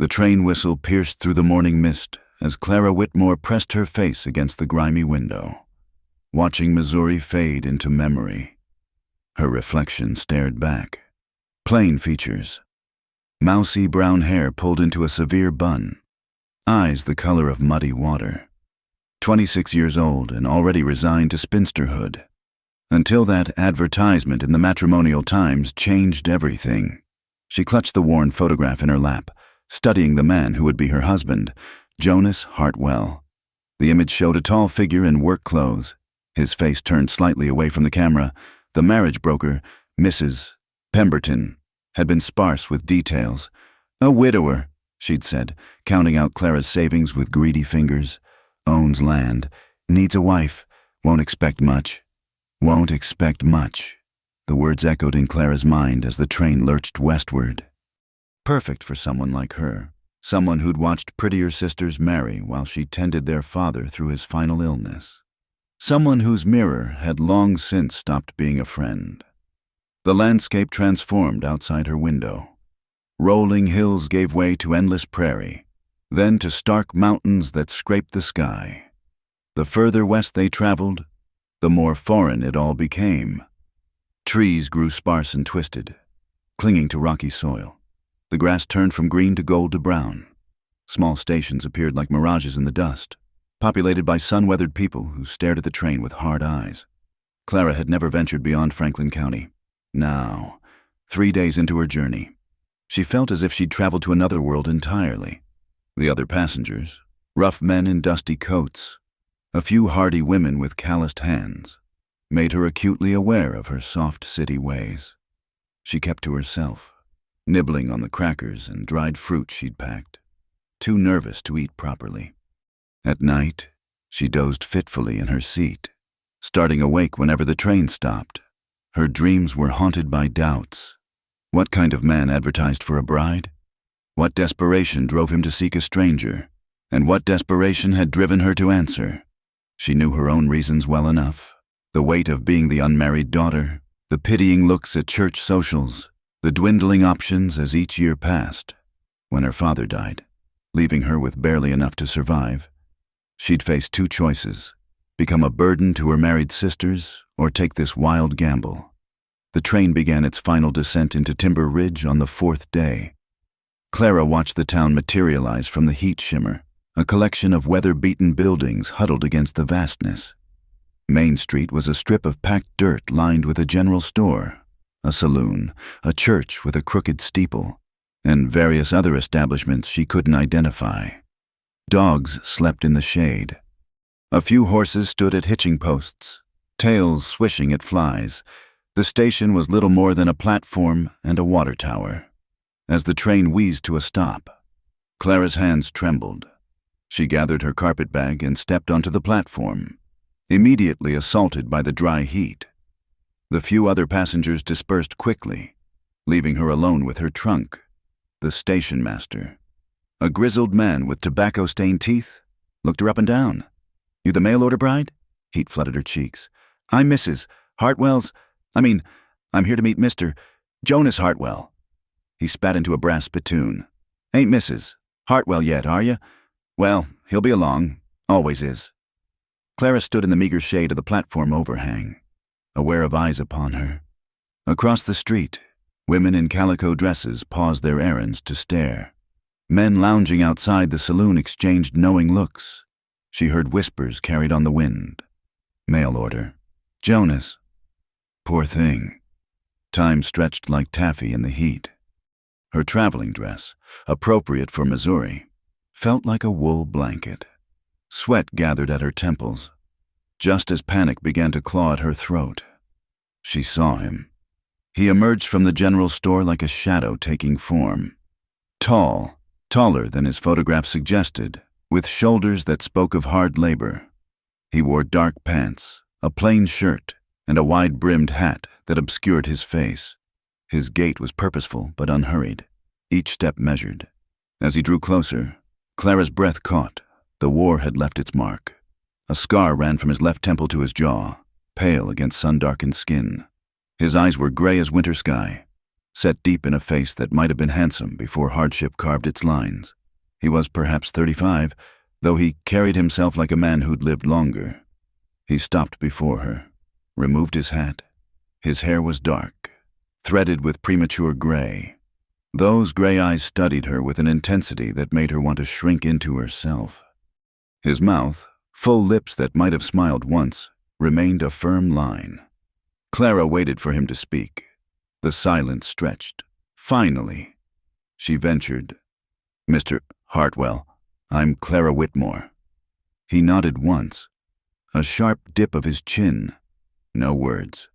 The train whistle pierced through the morning mist as Clara Whitmore pressed her face against the grimy window, watching Missouri fade into memory. Her reflection stared back. Plain features. Mousy brown hair pulled into a severe bun. Eyes the color of muddy water. 26 years old and already resigned to spinsterhood. Until that advertisement in the Matrimonial Times changed everything. She clutched the worn photograph in her lap, studying the man who would be her husband, Jonas Hartwell. The image showed a tall figure in work clothes, his face turned slightly away from the camera. The marriage broker, Mrs. Pemberton, had been sparse with details. A widower, she'd said, counting out Clara's savings with greedy fingers. Owns land, needs a wife, won't expect much. Won't expect much. The words echoed in Clara's mind as the train lurched westward. Perfect for someone like her, someone who'd watched prettier sisters marry while she tended their father through his final illness. Someone whose mirror had long since stopped being a friend. The landscape transformed outside her window. Rolling hills gave way to endless prairie, then to stark mountains that scraped the sky. The further west they traveled, the more foreign it all became. Trees grew sparse and twisted, clinging to rocky soil. The grass turned from green to gold to brown. Small stations appeared like mirages in the dust, populated by sun-weathered people who stared at the train with hard eyes. Clara had never ventured beyond Franklin County. Now, 3 days into her journey, she felt as if she'd traveled to another world entirely. The other passengers, rough men in dusty coats, a few hardy women with calloused hands, made her acutely aware of her soft city ways. She kept to herself, nibbling on the crackers and dried fruit she'd packed, too nervous to eat properly. At night, she dozed fitfully in her seat, starting awake whenever the train stopped. Her dreams were haunted by doubts. What kind of man advertised for a bride? What desperation drove him to seek a stranger? And what desperation had driven her to answer? She knew her own reasons well enough. The weight of being the unmarried daughter, the pitying looks at church socials, the dwindling options as each year passed. When her father died, leaving her with barely enough to survive, she'd face two choices: become a burden to her married sisters or take this wild gamble. The train began its final descent into Timber Ridge on the 4th day. Clara watched the town materialize from the heat shimmer, a collection of weather-beaten buildings huddled against the vastness. Main Street was a strip of packed dirt lined with a general store, a saloon, a church with a crooked steeple, and various other establishments she couldn't identify. Dogs slept in the shade. A few horses stood at hitching posts, tails swishing at flies. The station was little more than a platform and a water tower. As the train wheezed to a stop, Clara's hands trembled. She gathered her carpetbag and stepped onto the platform, immediately assaulted by the dry heat. The few other passengers dispersed quickly, leaving her alone with her trunk. The station master, a grizzled man with tobacco-stained teeth, looked her up and down. "You the mail-order bride?" Heat flooded her cheeks. "I'm Mrs. Hartwell's, I'm here to meet Mr. Jonas Hartwell." He spat into a brass spittoon. "Ain't Mrs. Hartwell yet, are you? Well, he'll be along. Always is." Clara stood in the meager shade of the platform overhang, aware of eyes upon her. Across the street, women in calico dresses paused their errands to stare. Men lounging outside the saloon exchanged knowing looks. She heard whispers carried on the wind. Mail order. Jonas. Poor thing. Time stretched like taffy in the heat. Her traveling dress, appropriate for Missouri, felt like a wool blanket. Sweat gathered at her temples, just as panic began to claw at her throat. She saw him. He emerged from the general store like a shadow taking form. Tall, taller than his photograph suggested, with shoulders that spoke of hard labor. He wore dark pants, a plain shirt, and a wide-brimmed hat that obscured his face. His gait was purposeful but unhurried, each step measured. As he drew closer, Clara's breath caught. The war had left its mark. A scar ran from his left temple to his jaw, pale against sun-darkened skin. His eyes were gray as winter sky, set deep in a face that might have been handsome before hardship carved its lines. He was perhaps 35, though he carried himself like a man who'd lived longer. He stopped before her, removed his hat. His hair was dark, threaded with premature gray. Those gray eyes studied her with an intensity that made her want to shrink into herself. His mouth, full lips that might have smiled once, remained a firm line. Clara waited for him to speak. The silence stretched. Finally, she ventured, "Mr. Hartwell, I'm Clara Whitmore." He nodded once. A sharp dip of his chin. No words.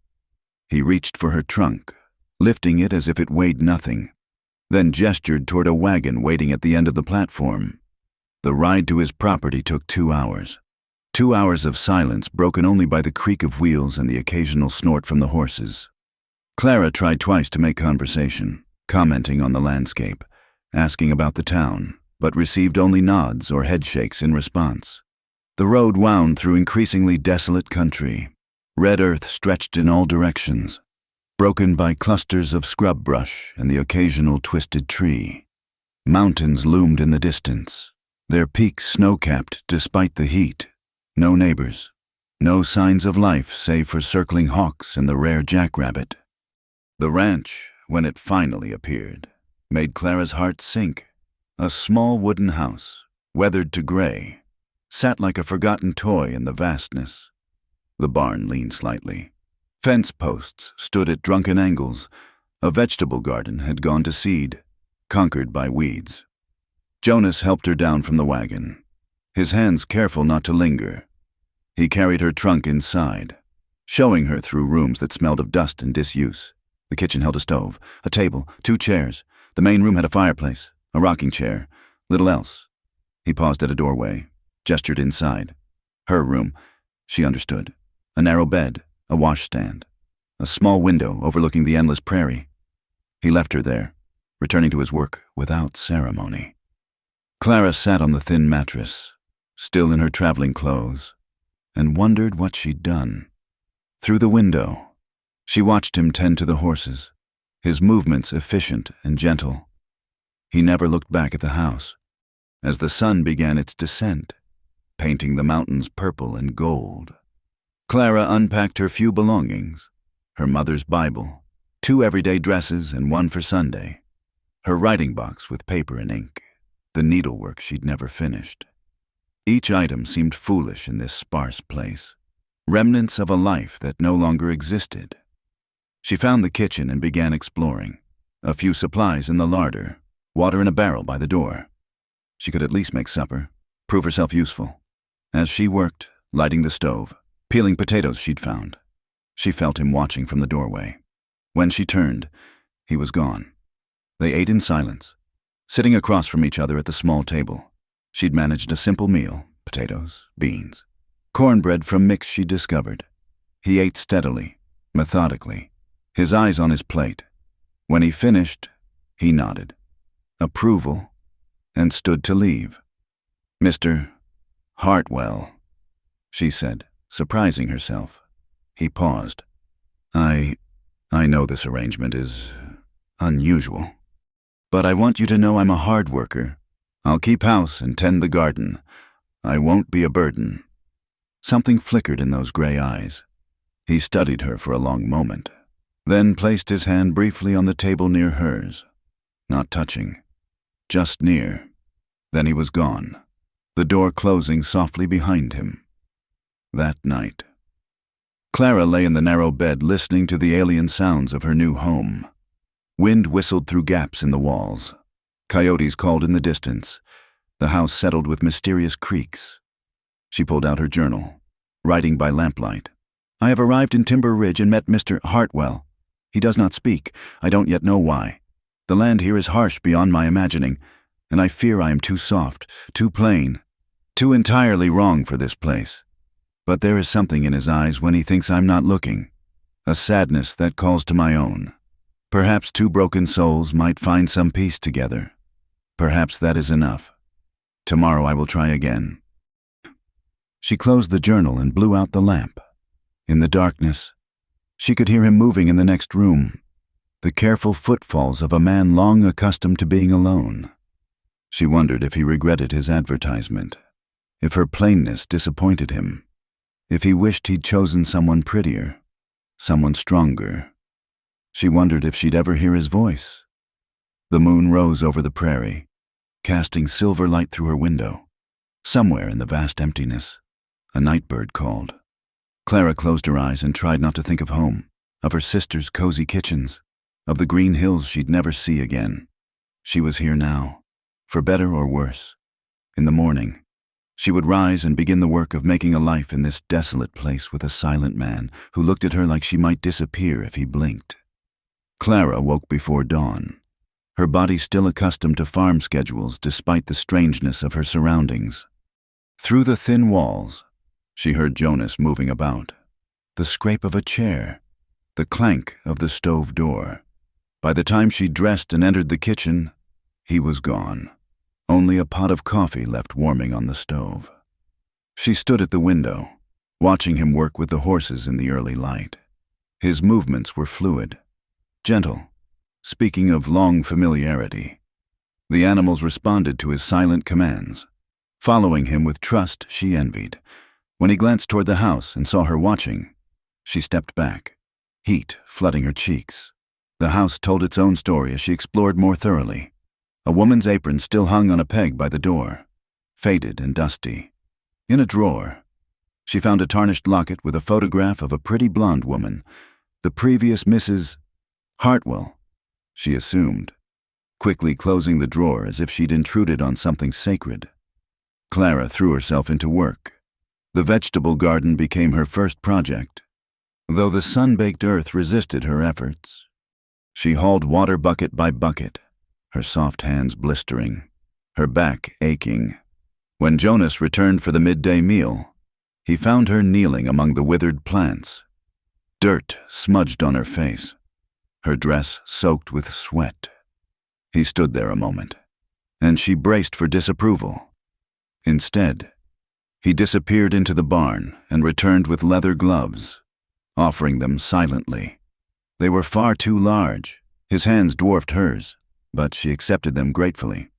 He reached for her trunk, lifting it as if it weighed nothing, then gestured toward a wagon waiting at the end of the platform. The ride to his property took 2 hours. 2 hours of silence broken only by the creak of wheels and the occasional snort from the horses. Clara tried twice to make conversation, commenting on the landscape, asking about the town, but received only nods or headshakes in response. The road wound through increasingly desolate country. Red earth stretched in all directions, broken by clusters of scrub brush and the occasional twisted tree. Mountains loomed in the distance, their peaks snow-capped despite the heat. No neighbors, no signs of life save for circling hawks and the rare jackrabbit. The ranch, when it finally appeared, made Clara's heart sink. A small wooden house, weathered to gray, sat like a forgotten toy in the vastness. The barn leaned slightly. Fence posts stood at drunken angles. A vegetable garden had gone to seed, conquered by weeds. Jonas helped her down from the wagon, his hands careful not to linger. He carried her trunk inside, showing her through rooms that smelled of dust and disuse. The kitchen held a stove, a table, 2 chairs. The main room had a fireplace, a rocking chair, little else. He paused at a doorway, gestured inside. Her room, she understood. A narrow bed, a washstand, a small window overlooking the endless prairie. He left her there, returning to his work without ceremony. Clara sat on the thin mattress, still in her traveling clothes, and wondered what she'd done. Through the window, she watched him tend to the horses, his movements efficient and gentle. He never looked back at the house, as the sun began its descent, painting the mountains purple and gold. Clara unpacked her few belongings, her mother's Bible, 2 everyday dresses and 1 for Sunday, her writing box with paper and ink, the needlework she'd never finished. Each item seemed foolish in this sparse place, remnants of a life that no longer existed. She found the kitchen and began exploring. A few supplies in the larder, water in a barrel by the door. She could at least make supper, prove herself useful. As she worked, lighting the stove, peeling potatoes she'd found, she felt him watching from the doorway. When she turned, he was gone. They ate in silence, sitting across from each other at the small table. She'd managed a simple meal, potatoes, beans, cornbread from mix she'd discovered. He ate steadily, methodically, his eyes on his plate. When he finished, he nodded, approval, and stood to leave. "Mr. Hartwell," she said, surprising herself. He paused. I know this arrangement is unusual, but I want you to know I'm a hard worker. I'll keep house and tend the garden. I won't be a burden." Something flickered in those gray eyes. He studied her for a long moment, then placed his hand briefly on the table near hers, not touching, just near. Then he was gone, the door closing softly behind him. That night, Clara lay in the narrow bed listening to the alien sounds of her new home. Wind whistled through gaps in the walls. Coyotes called in the distance. The house settled with mysterious creaks. She pulled out her journal, writing by lamplight. "I have arrived in Timber Ridge and met Mr. Hartwell. He does not speak. I don't yet know why. The land here is harsh beyond my imagining, and I fear I am too soft, too plain, too entirely wrong for this place. But there is something in his eyes when he thinks I'm not looking, a sadness that calls to my own. Perhaps 2 broken souls might find some peace together. Perhaps that is enough. Tomorrow I will try again." She closed the journal and blew out the lamp. In the darkness, she could hear him moving in the next room. the careful footfalls of a man long accustomed to being alone. She wondered if he regretted his advertisement, if her plainness disappointed him, if he wished he'd chosen someone prettier, someone stronger. She wondered if she'd ever hear his voice. The moon rose over the prairie, casting silver light through her window. Somewhere in the vast emptiness, a night bird called. Clara closed her eyes and tried not to think of home, of her sister's cozy kitchens, of the green hills she'd never see again. She was here now, for better or worse. In the morning, she would rise and begin the work of making a life in this desolate place with a silent man who looked at her like she might disappear if he blinked. Clara woke before dawn, her body still accustomed to farm schedules despite the strangeness of her surroundings. Through the thin walls, she heard Jonas moving about, the scrape of a chair, the clank of the stove door. By the time she dressed and entered the kitchen, he was gone. Only a pot of coffee left warming on the stove. She stood at the window, watching him work with the horses in the early light. His movements were fluid, gentle, speaking of long familiarity. The animals responded to his silent commands, following him with trust she envied. When he glanced toward the house and saw her watching, she stepped back, heat flooding her cheeks. The house told its own story as she explored more thoroughly. A woman's apron still hung on a peg by the door, faded and dusty. In a drawer, she found a tarnished locket with a photograph of a pretty blonde woman, the previous Mrs. Hartwell, she assumed, quickly closing the drawer as if she'd intruded on something sacred. Clara threw herself into work. The vegetable garden became her first project, though the sun-baked earth resisted her efforts. She hauled water bucket by bucket, her soft hands blistering, her back aching. When Jonas returned for the midday meal, he found her kneeling among the withered plants, dirt smudged on her face, her dress soaked with sweat. He stood there a moment, and she braced for disapproval. Instead, he disappeared into the barn and returned with leather gloves, offering them silently. They were far too large. His hands dwarfed hers, but she accepted them gratefully.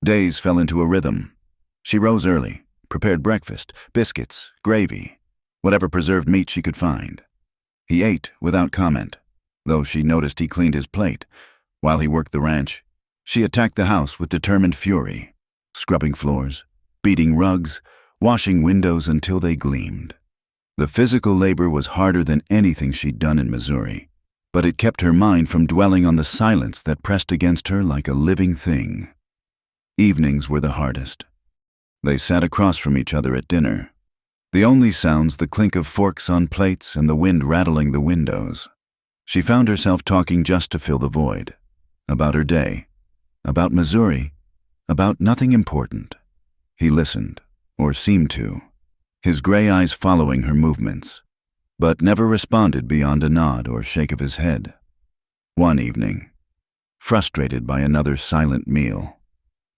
Days fell into a rhythm. She rose early, prepared breakfast, biscuits, gravy, whatever preserved meat she could find. He ate without comment, though she noticed he cleaned his plate. While he worked the ranch, she attacked the house with determined fury, scrubbing floors, beating rugs, washing windows until they gleamed. The physical labor was harder than anything she'd done in Missouri, but it kept her mind from dwelling on the silence that pressed against her like a living thing. Evenings were the hardest. They sat across from each other at dinner. The only sounds the clink of forks on plates and the wind rattling the windows. She found herself talking just to fill the void. About her day. About Missouri. About nothing important. He listened, or seemed to, his gray eyes following her movements, but never responded beyond a nod or shake of his head. One evening, frustrated by another silent meal,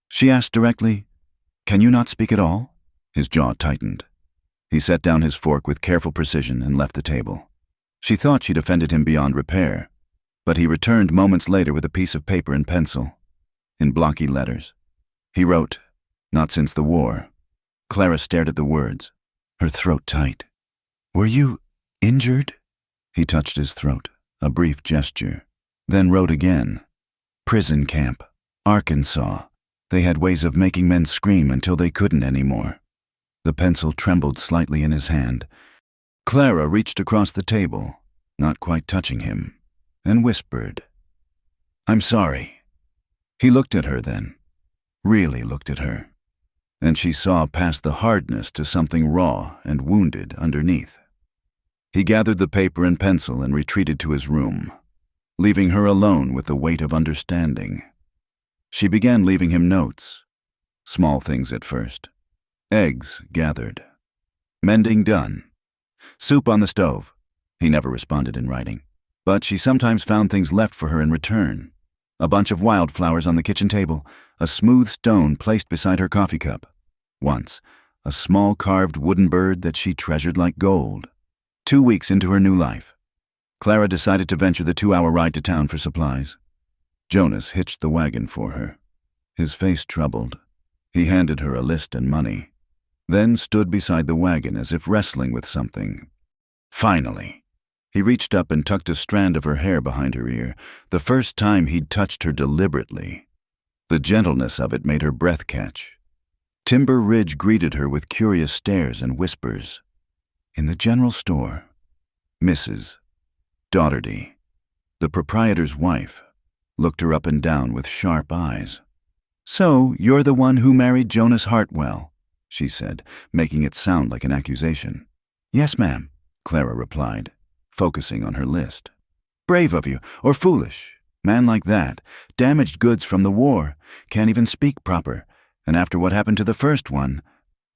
she asked directly, "Can you not speak at all?" His jaw tightened. He set down his fork with careful precision and left the table. She thought she'd offended him beyond repair, but he returned moments later with a piece of paper and pencil. In blocky letters, he wrote, "Not since the war." Clara stared at the words, her throat tight. "Were you injured?" He touched his throat, a brief gesture, then wrote again. "Prison camp, Arkansas. They had ways of making men scream until they couldn't anymore." The pencil trembled slightly in his hand. Clara reached across the table, not quite touching him, and whispered, "I'm sorry." He looked at her then, really looked at her, and she saw past the hardness to something raw and wounded underneath. He gathered the paper and pencil and retreated to his room, leaving her alone with the weight of understanding. She began leaving him notes, small things at first. Eggs gathered. Mending done. Soup on the stove. He never responded in writing, but she sometimes found things left for her in return. A bunch of wildflowers on the kitchen table, a smooth stone placed beside her coffee cup. Once, a small carved wooden bird that she treasured like gold. 2 weeks into her new life, Clara decided to venture the 2-hour ride to town for supplies. Jonas hitched the wagon for her, his face troubled. He handed her a list and money, then stood beside the wagon as if wrestling with something. Finally, he reached up and tucked a strand of her hair behind her ear, the first time he'd touched her deliberately. The gentleness of it made her breath catch. Timber Ridge greeted her with curious stares and whispers. In the general store, Mrs. Dougherty, the proprietor's wife, looked her up and down with sharp eyes. "So, you're the one who married Jonas Hartwell," she said, making it sound like an accusation. "Yes, ma'am," Clara replied, focusing on her list. "Brave of you, or foolish. Man like that, damaged goods from the war, can't even speak proper. And after what happened to the first one—"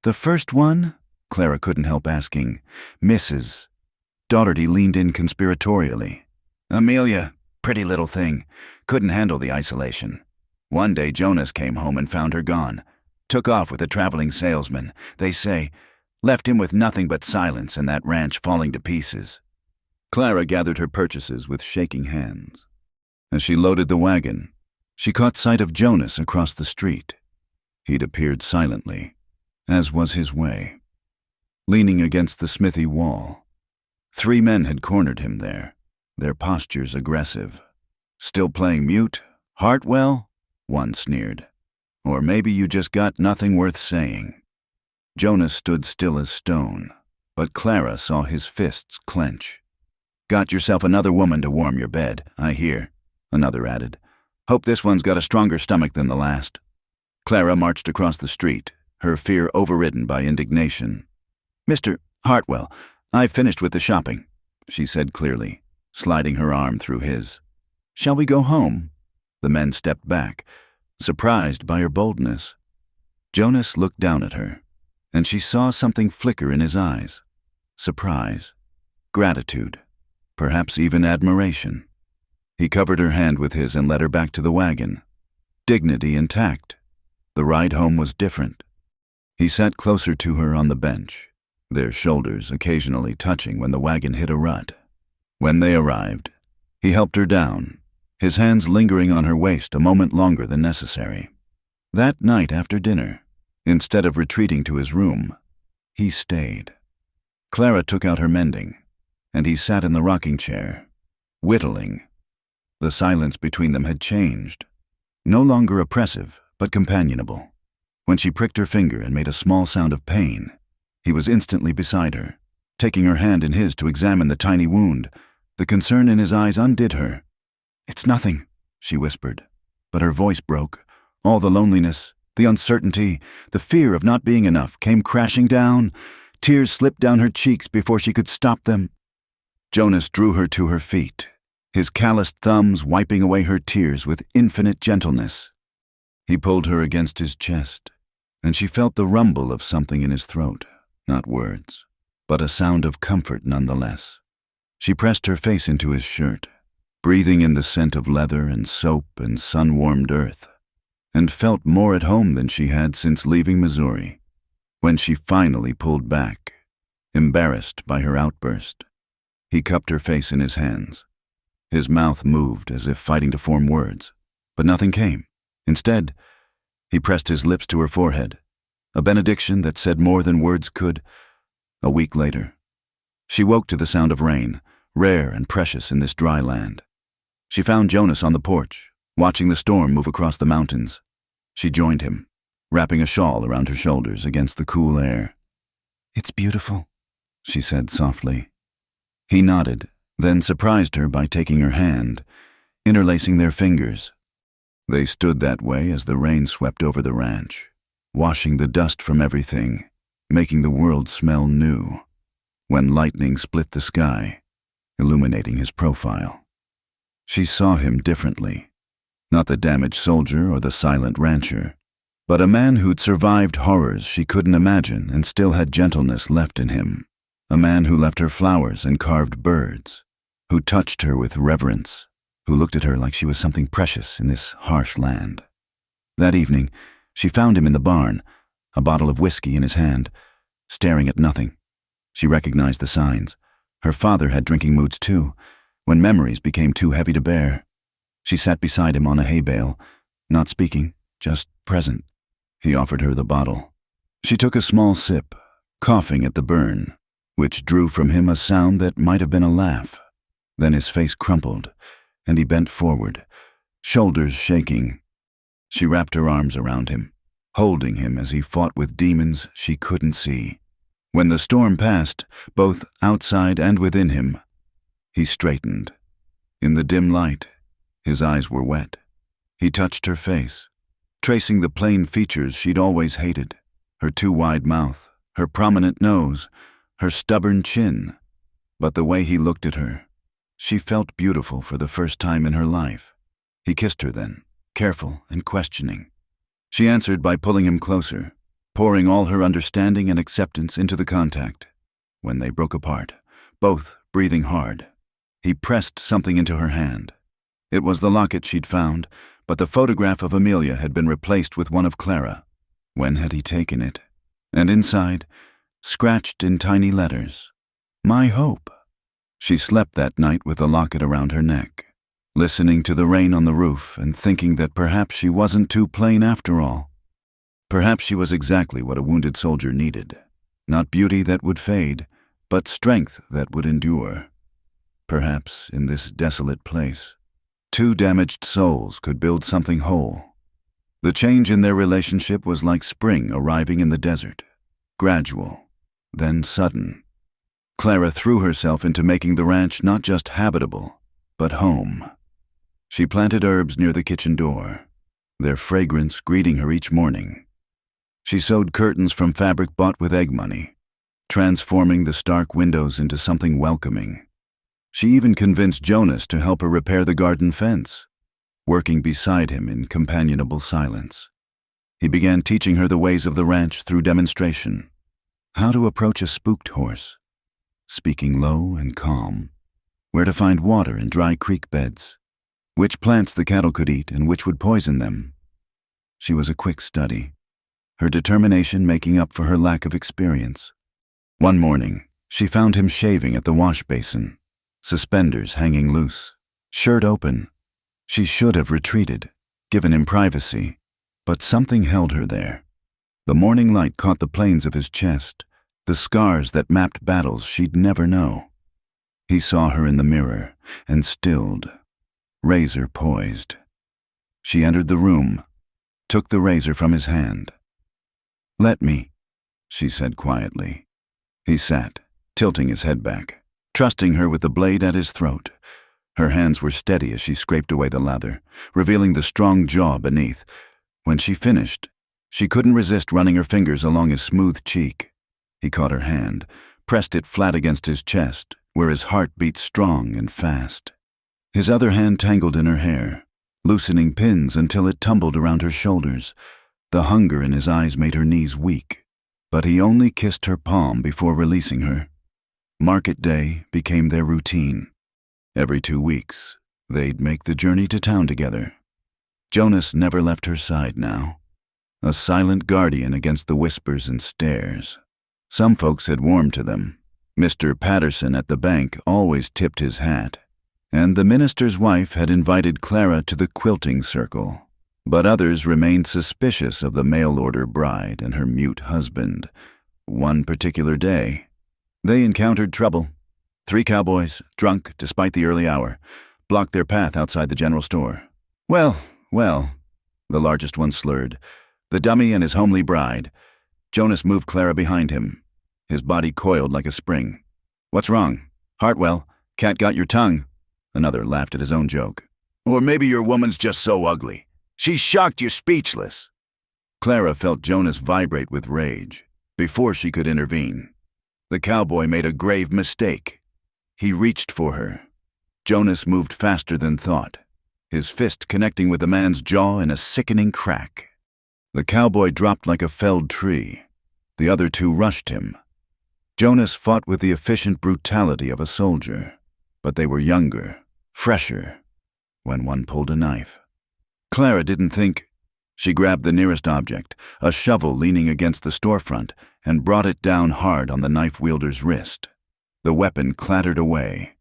"The first one?" Clara couldn't help asking. Mrs. Dougherty leaned in conspiratorially. "Amelia, pretty little thing, couldn't handle the isolation. One day Jonas came home and found her gone. Took off with a traveling salesman, they say. Left him with nothing but silence and that ranch falling to pieces." Clara gathered her purchases with shaking hands. As she loaded the wagon, she caught sight of Jonas across the street. He'd appeared silently, as was his way, leaning against the smithy wall. 3 men had cornered him there, their postures aggressive. "Still playing mute, Hartwell?" one sneered. "Or maybe you just got nothing worth saying." Jonas stood still as stone, but Clara saw his fists clench. "Got yourself another woman to warm your bed, I hear," another added. "Hope this one's got a stronger stomach than the last." Clara marched across the street, her fear overridden by indignation. "Mr. Hartwell, I've finished with the shopping," she said clearly, sliding her arm through his. "Shall we go home?" The men stepped back, surprised by her boldness. Jonas looked down at her, and she saw something flicker in his eyes. Surprise, gratitude, perhaps even admiration. He covered her hand with his and led her back to the wagon. Dignity intact. The ride home was different. He sat closer to her on the bench, their shoulders occasionally touching when the wagon hit a rut. When they arrived, he helped her down, his hands lingering on her waist a moment longer than necessary. That night after dinner, instead of retreating to his room, he stayed. Clara took out her mending, and he sat in the rocking chair, whittling. The silence between them had changed, no longer oppressive, but companionable. When she pricked her finger and made a small sound of pain, he was instantly beside her, taking her hand in his to examine the tiny wound. The concern in his eyes undid her. "It's nothing," she whispered, but her voice broke. All the loneliness, the uncertainty, the fear of not being enough came crashing down. Tears slipped down her cheeks before she could stop them. Jonas drew her to her feet, his calloused thumbs wiping away her tears with infinite gentleness. He pulled her against his chest, and she felt the rumble of something in his throat, not words, but a sound of comfort nonetheless. She pressed her face into his shirt, breathing in the scent of leather and soap and sun-warmed earth, and felt more at home than she had since leaving Missouri. When she finally pulled back, embarrassed by her outburst, he cupped her face in his hands. His mouth moved as if fighting to form words, but nothing came. Instead, he pressed his lips to her forehead, a benediction that said more than words could. A week later, she woke to the sound of rain, rare and precious in this dry land. She found Jonas on the porch, watching the storm move across the mountains. She joined him, wrapping a shawl around her shoulders against the cool air. "It's beautiful," she said softly. He nodded, then surprised her by taking her hand, interlacing their fingers. They stood that way as the rain swept over the ranch, washing the dust from everything, making the world smell new, when lightning split the sky, illuminating his profile. She saw him differently, not the damaged soldier or the silent rancher, but a man who'd survived horrors she couldn't imagine and still had gentleness left in him, a man who left her flowers and carved birds, who touched her with reverence, who looked at her like she was something precious in this harsh land. That evening, she found him in the barn, a bottle of whiskey in his hand, staring at nothing. She recognized the signs. Her father had drinking moods too, When memories became too heavy to bear, she sat beside him on a hay bale, not speaking, just present. He offered her the bottle. She took a small sip, coughing at the burn, which drew from him a sound that might have been a laugh. Then his face crumpled, and he bent forward, shoulders shaking. She wrapped her arms around him, holding him as he fought with demons she couldn't see. When the storm passed, both outside and within him, he straightened. In the dim light, his eyes were wet. He touched her face, tracing the plain features she'd always hated, her too wide mouth, her prominent nose, her stubborn chin. But the way he looked at her, she felt beautiful for the first time in her life. He kissed her then, careful and questioning. She answered by pulling him closer, pouring all her understanding and acceptance into the contact. When they broke apart, both breathing hard, he pressed something into her hand. It was the locket she'd found, but the photograph of Amelia had been replaced with one of Clara. When had he taken it? And inside, scratched in tiny letters, "My hope." She slept that night with the locket around her neck, listening to the rain on the roof and thinking that perhaps she wasn't too plain after all. Perhaps she was exactly what a wounded soldier needed. Not beauty that would fade, but strength that would endure. Perhaps in this desolate place, two damaged souls could build something whole. The change in their relationship was like spring arriving in the desert, gradual, then sudden. Clara threw herself into making the ranch not just habitable, but home. She planted herbs near the kitchen door, their fragrance greeting her each morning. She sewed curtains from fabric bought with egg money, transforming the stark windows into something welcoming. She even convinced Jonas to help her repair the garden fence, working beside him in companionable silence. He began teaching her the ways of the ranch through demonstration. How to approach a spooked horse, speaking low and calm, where to find water in dry creek beds, which plants the cattle could eat and which would poison them. She was a quick study, her determination making up for her lack of experience. One morning, she found him shaving at the wash basin, suspenders hanging loose, shirt open. She should have retreated, given him privacy, but something held her there. The morning light caught the planes of his chest, the scars that mapped battles she'd never know. He saw her in the mirror and stilled, razor poised. She entered the room, took the razor from his hand. "Let me," she said quietly. He sat, tilting his head back, trusting her with the blade at his throat. Her hands were steady as she scraped away the lather, revealing the strong jaw beneath. When she finished, she couldn't resist running her fingers along his smooth cheek. He caught her hand, pressed it flat against his chest, where his heart beat strong and fast. His other hand tangled in her hair, loosening pins until it tumbled around her shoulders. The hunger in his eyes made her knees weak, but he only kissed her palm before releasing her. Market day became their routine. Every 2 weeks, they'd make the journey to town together. Jonas never left her side now, a silent guardian against the whispers and stares. Some folks had warmed to them. Mr. Patterson at the bank always tipped his hat, and the minister's wife had invited Clara to the quilting circle. But others remained suspicious of the mail-order bride and her mute husband. One particular day, they encountered trouble. 3 cowboys, drunk despite the early hour, blocked their path outside the general store. Well, the largest one slurred. The dummy and his homely bride. Jonas moved Clara behind him. His body coiled like a spring. "What's wrong? Hartwell, cat got your tongue." Another laughed at his own joke. "Or maybe your woman's just so ugly. She shocked you speechless." Clara felt Jonas vibrate with rage before she could intervene. The cowboy made a grave mistake. He reached for her. Jonas moved faster than thought, his fist connecting with the man's jaw in a sickening crack. The cowboy dropped like a felled tree. The other 2 rushed him. Jonas fought with the efficient brutality of a soldier, but they were younger, fresher, when one pulled a knife. Clara didn't think. She grabbed the nearest object, a shovel leaning against the storefront, and brought it down hard on the knife wielder's wrist. The weapon clattered away.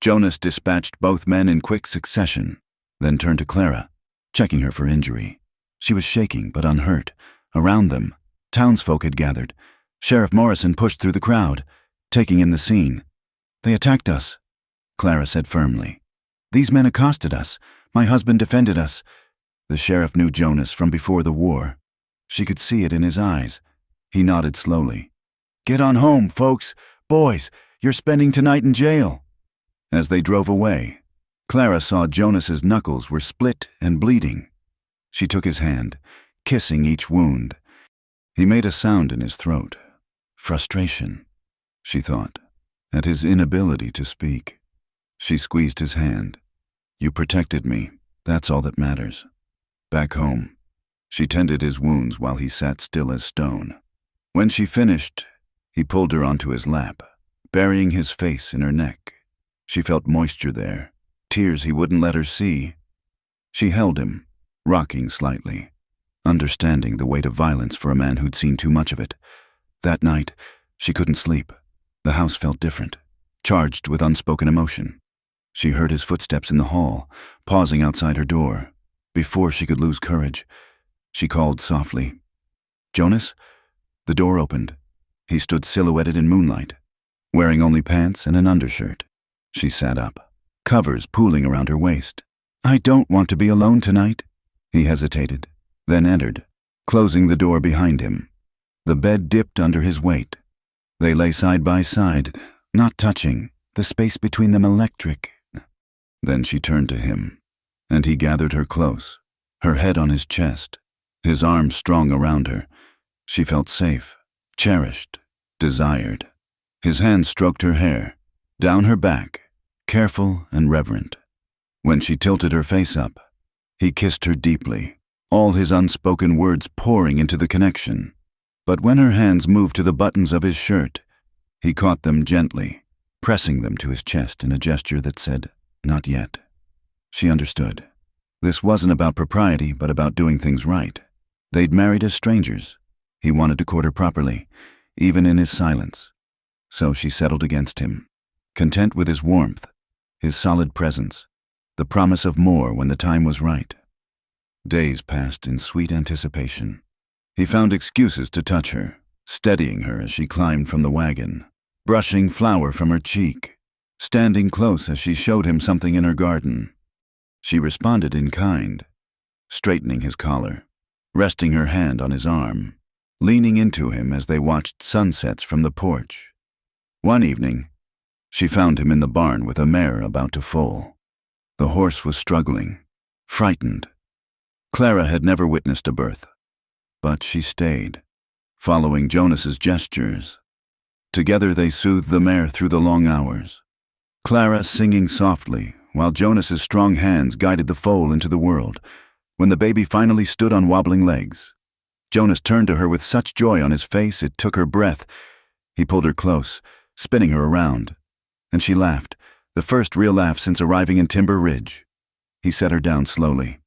Jonas dispatched both men in quick succession, then turned to Clara, checking her for injury. She was shaking but unhurt. Around them, townsfolk had gathered. Sheriff Morrison pushed through the crowd, taking in the scene. "They attacked us," Clara said firmly. "These men accosted us. My husband defended us." The sheriff knew Jonas from before the war. She could see it in his eyes. He nodded slowly. "Get on home, folks. Boys, you're spending tonight in jail." As they drove away, Clara saw Jonas's knuckles were split and bleeding. She took his hand, kissing each wound. He made a sound in his throat. Frustration, she thought, at his inability to speak. She squeezed his hand. "You protected me. That's all that matters." Back home, she tended his wounds while he sat still as stone. When she finished, he pulled her onto his lap, burying his face in her neck. She felt moisture there, tears he wouldn't let her see. She held him, rocking slightly, understanding the weight of violence for a man who'd seen too much of it. That night, she couldn't sleep. The house felt different, charged with unspoken emotion. She heard his footsteps in the hall, pausing outside her door. Before she could lose courage, she called softly. "Jonas?" The door opened. He stood silhouetted in moonlight, wearing only pants and an undershirt. She sat up, covers pooling around her waist. "I don't want to be alone tonight." He hesitated, then entered, closing the door behind him. The bed dipped under his weight. They lay side by side, not touching, the space between them electric. Then she turned to him, and he gathered her close, her head on his chest, his arms strong around her. She felt safe, cherished, desired. His hand stroked her hair, down her back, careful and reverent. When she tilted her face up, he kissed her deeply, all his unspoken words pouring into the connection. But when her hands moved to the buttons of his shirt, he caught them gently, pressing them to his chest in a gesture that said, "Not yet." She understood. This wasn't about propriety, but about doing things right. They'd married as strangers. He wanted to court her properly, even in his silence. So she settled against him, content with his warmth, his solid presence, the promise of more when the time was right. Days passed in sweet anticipation. He found excuses to touch her, steadying her as she climbed from the wagon, brushing flour from her cheek, standing close as she showed him something in her garden. She responded in kind, straightening his collar, resting her hand on his arm, leaning into him as they watched sunsets from the porch. One evening, she found him in the barn with a mare about to foal. The horse was struggling, frightened. Clara had never witnessed a birth, but she stayed, following Jonas's gestures. Together they soothed the mare through the long hours, Clara singing softly while Jonas's strong hands guided the foal into the world. When the baby finally stood on wobbling legs, Jonas turned to her with such joy on his face it took her breath. He pulled her close, spinning her around, and she laughed, the first real laugh since arriving in Timber Ridge. He set her down slowly,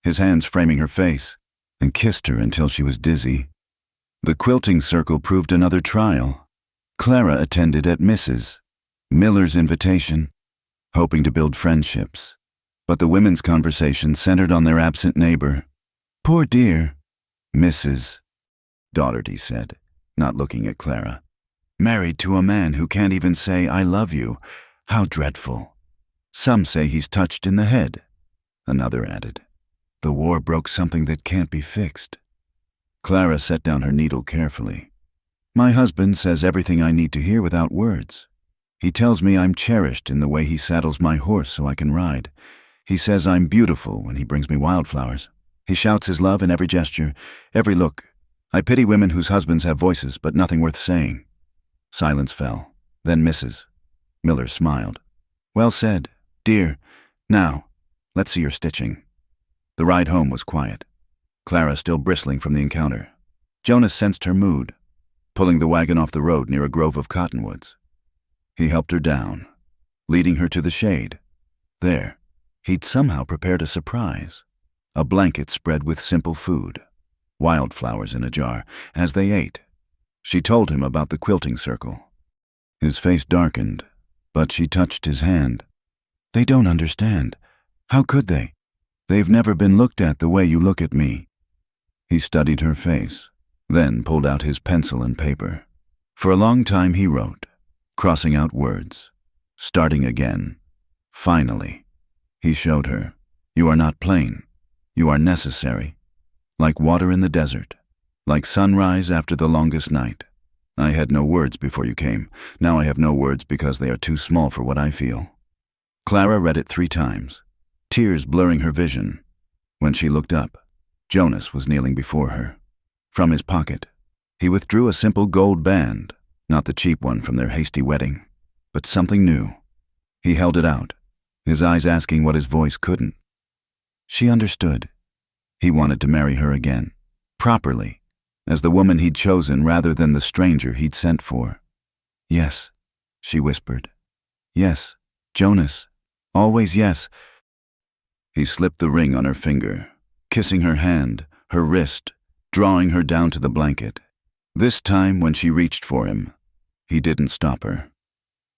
his hands framing her face, and kissed her until she was dizzy. The quilting circle proved another trial. Clara attended at Mrs. Miller's invitation, hoping to build friendships, but the women's conversation centered on their absent neighbor. "Poor dear," Mrs. Daugherty said, not looking at Clara. "Married to a man who can't even say, 'I love you.' How dreadful." "Some say he's touched in the head," another added. "The war broke something that can't be fixed." Clara set down her needle carefully. "My husband says everything I need to hear without words. He tells me I'm cherished in the way he saddles my horse so I can ride. He says I'm beautiful when he brings me wildflowers. He shouts his love in every gesture, every look. I pity women whose husbands have voices, but nothing worth saying." Silence fell. Then Mrs. Miller smiled. "Well said, dear. Now, let's see your stitching." The ride home was quiet, Clara still bristling from the encounter. Jonas sensed her mood, pulling the wagon off the road near a grove of cottonwoods. He helped her down, leading her to the shade. There, he'd somehow prepared a surprise. A blanket spread with simple food, wildflowers in a jar. As they ate, she told him about the quilting circle. His face darkened, but she touched his hand. They don't understand. How could they? They've never been looked at the way you look at me." He studied her face, then pulled out his pencil and paper. For a long time he wrote, crossing out words, starting again. Finally, he showed her, "You are not plain. You are necessary. Like water in the desert. Like sunrise after the longest night. I had no words before you came. Now I have no words because they are too small for what I feel." Clara read it 3 times, tears blurring her vision. When she looked up, Jonas was kneeling before her. From his pocket, he withdrew a simple gold band, not the cheap one from their hasty wedding, but something new. He held it out, his eyes asking what his voice couldn't. She understood. He wanted to marry her again, properly, as the woman he'd chosen rather than the stranger he'd sent for. "Yes," she whispered. "Yes, Jonas. Always yes." He slipped the ring on her finger, kissing her hand, her wrist, drawing her down to the blanket. This time, when she reached for him, he didn't stop her.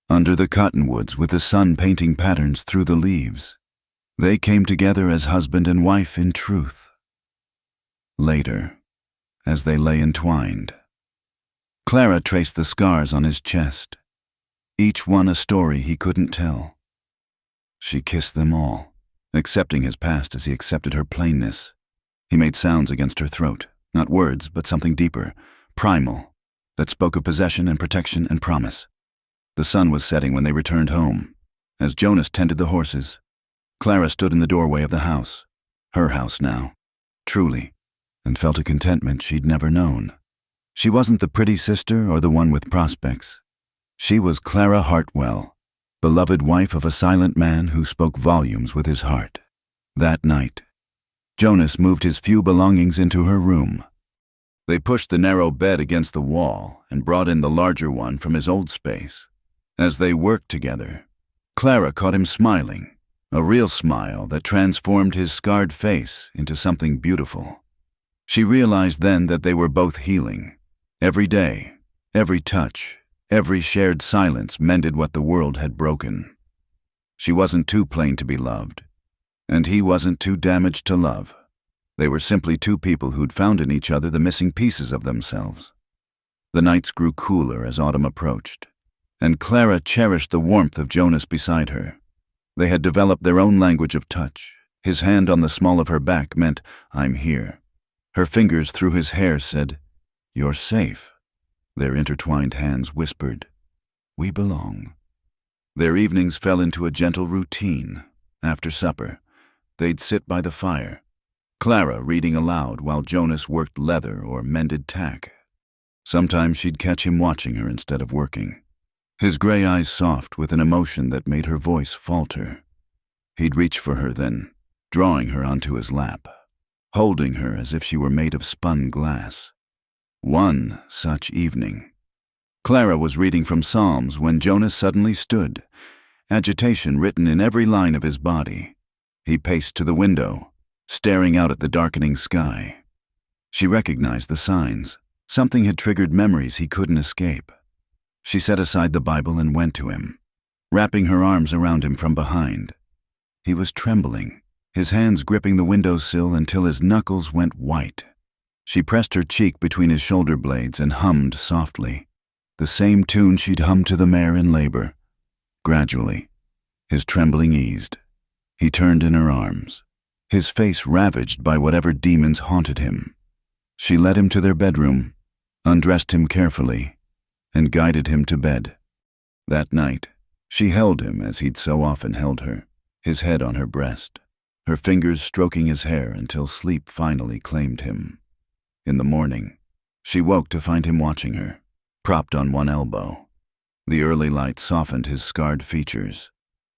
Under the cottonwoods, with the sun painting patterns through the leaves, they came together as husband and wife in truth. Later, as they lay entwined, Clara traced the scars on his chest, each one a story he couldn't tell. She kissed them all, accepting his past as he accepted her plainness. He made sounds against her throat, not words, but something deeper, primal, that spoke of possession and protection and promise. The sun was setting when they returned home. As Jonas tended the horses, Clara stood in the doorway of the house, her house now, truly, and felt a contentment she'd never known. She wasn't the pretty sister or the one with prospects. She was Clara Hartwell, beloved wife of a silent man who spoke volumes with his heart. That night, Jonas moved his few belongings into her room. They pushed the narrow bed against the wall and brought in the larger one from his old space. As they worked together, Clara caught him smiling, a real smile that transformed his scarred face into something beautiful. She realized then that they were both healing. Every day, every touch, every shared silence mended what the world had broken. She wasn't too plain to be loved, and he wasn't too damaged to love. They were simply 2 people who'd found in each other the missing pieces of themselves. The nights grew cooler as autumn approached, and Clara cherished the warmth of Jonas beside her. They had developed their own language of touch. His hand on the small of her back meant, "I'm here." Her fingers through his hair said, "You're safe." Their intertwined hands whispered, "We belong." Their evenings fell into a gentle routine. After supper, they'd sit by the fire, Clara reading aloud while Jonas worked leather or mended tack. Sometimes she'd catch him watching her instead of working, his gray eyes soft with an emotion that made her voice falter. He'd reach for her then, drawing her onto his lap, holding her as if she were made of spun glass. One such evening, Clara was reading from Psalms when Jonas suddenly stood, agitation written in every line of his body. He paced to the window, staring out at the darkening sky. She recognized the signs. Something had triggered memories he couldn't escape. She set aside the Bible and went to him, wrapping her arms around him from behind. He was trembling, his hands gripping the windowsill until his knuckles went white. She pressed her cheek between his shoulder blades and hummed softly, the same tune she'd hummed to the mare in labor. Gradually, his trembling eased. He turned in her arms, his face ravaged by whatever demons haunted him. She led him to their bedroom, undressed him carefully, and guided him to bed. That night, she held him as he'd so often held her, his head on her breast, her fingers stroking his hair until sleep finally claimed him. In the morning, she woke to find him watching her, propped on one elbow. The early light softened his scarred features,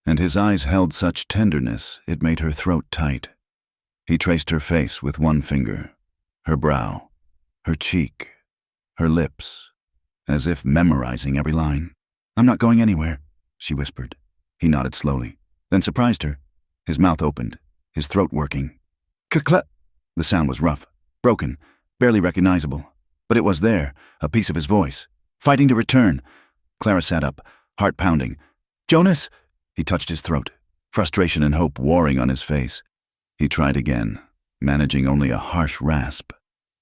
and his eyes held such tenderness it made her throat tight. He traced her face with one finger, her brow, her cheek, her lips, as if memorizing every line. "I'm not going anywhere," she whispered. He nodded slowly, then surprised her, his mouth opened, his throat working. "K-cla—" The sound was rough, broken, barely recognizable, but it was there, a piece of his voice, fighting to return. Clara sat up, heart pounding. "Jonas!" He touched his throat. frustration and hope warring on his face. He tried again, managing only a harsh rasp.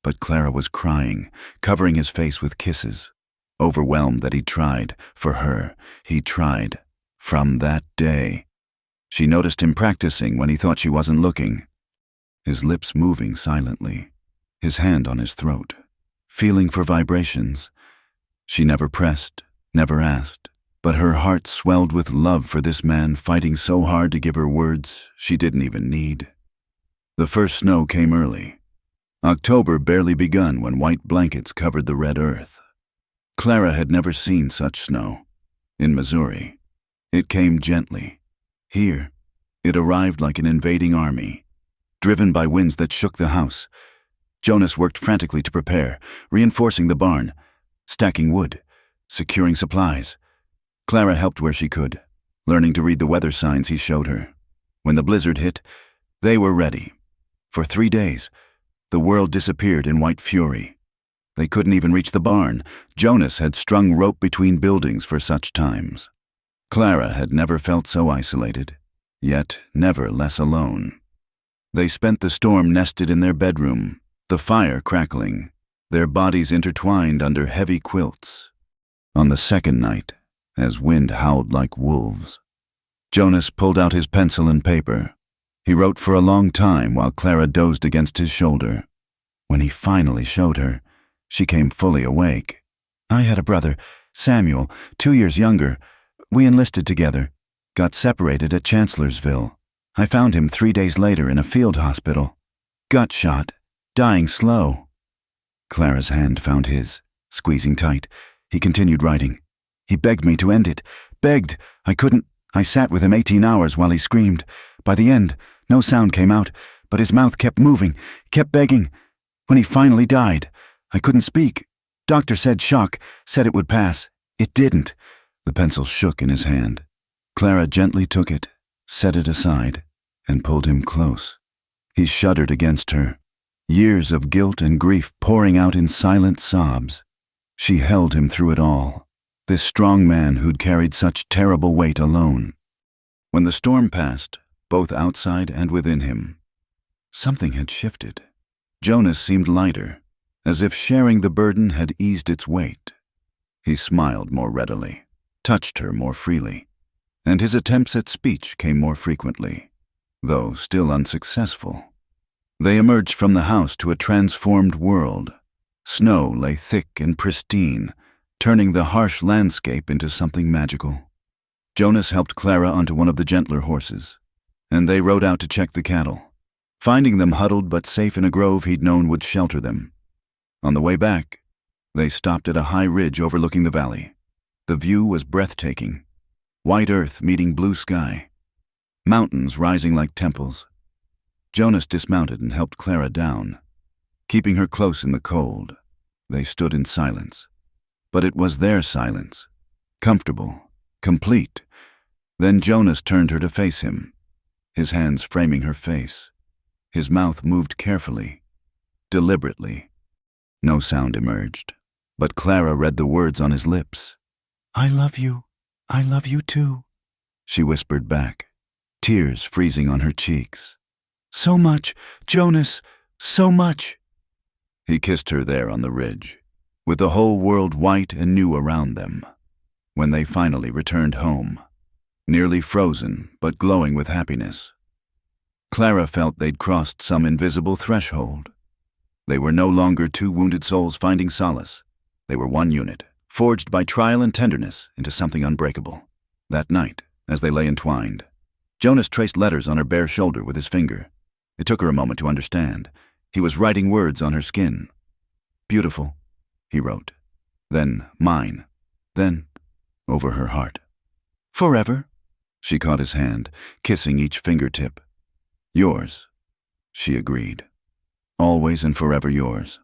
But Clara was crying, covering his face with kisses. Overwhelmed that he tried, for her, he tried. From that day. She noticed him practicing when he thought she wasn't looking. His lips moving silently, his hand on his throat, feeling for vibrations. She never pressed, never asked, but her heart swelled with love for this man fighting so hard to give her words she didn't even need. The first snow came early. October barely begun when white blankets covered the red earth. Clara had never seen such snow. In Missouri, it came gently. Here, it arrived like an invading army, driven by winds that shook the house. Jonas worked frantically to prepare, reinforcing the barn, stacking wood, securing supplies. Clara helped where she could, learning to read the weather signs he showed her. When the blizzard hit, they were ready. For 3 days, the world disappeared in white fury. They couldn't even reach the barn. Jonas had strung rope between buildings for such times. Clara had never felt so isolated, yet never less alone. They spent the storm nested in their bedroom, the fire crackling, their bodies intertwined under heavy quilts. On the second night, as wind howled like wolves, Jonas pulled out his pencil and paper. He wrote for a long time while Clara dozed against his shoulder. When he finally showed her, she came fully awake. I had a brother, Samuel, 2 years younger. We enlisted together, got separated at Chancellorsville. I found him 3 days later in a field hospital. Gut shot, dying slow. Clara's hand found his, squeezing tight. He continued writing. He begged me to end it. Begged. I couldn't. I sat with him 18 hours while he screamed. By the end, no sound came out, but his mouth kept moving, kept begging. When he finally died, I couldn't speak. Doctor said shock, said it would pass. It didn't. The pencil shook in his hand. Clara gently took it, set it aside, and pulled him close. He shuddered against her, years of guilt and grief pouring out in silent sobs. She held him through it all, this strong man who'd carried such terrible weight alone. When the storm passed, both outside and within him, something had shifted. Jonas seemed lighter, as if sharing the burden had eased its weight. He smiled more readily, touched her more freely, and his attempts at speech came more frequently, though still unsuccessful. They emerged from the house to a transformed world. Snow lay thick and pristine, turning the harsh landscape into something magical. Jonas helped Clara onto one of the gentler horses, and they rode out to check the cattle, finding them huddled but safe in a grove he'd known would shelter them. On the way back, they stopped at a high ridge overlooking the valley. The view was breathtaking. White earth meeting blue sky, mountains rising like temples. Jonas dismounted and helped Clara down. Keeping her close in the cold, they stood in silence. But it was their silence, comfortable, complete. Then Jonas turned her to face him, his hands framing her face. His mouth moved carefully, deliberately. No sound emerged, but Clara read the words on his lips. I love you too, she whispered back, tears freezing on her cheeks. So much, Jonas, so much. He kissed her there on the ridge, with the whole world white and new around them. When they finally returned home, nearly frozen but glowing with happiness, Clara felt they'd crossed some invisible threshold. They were no longer two wounded souls finding solace. They were one unit, forged by trial and tenderness into something unbreakable. That night, as they lay entwined, Jonas traced letters on her bare shoulder with his finger. It took her a moment to understand. He was writing words on her skin. Beautiful, he wrote. Then mine. Then over her heart. Forever, she caught his hand, kissing each fingertip. Yours, she agreed. Always and forever yours.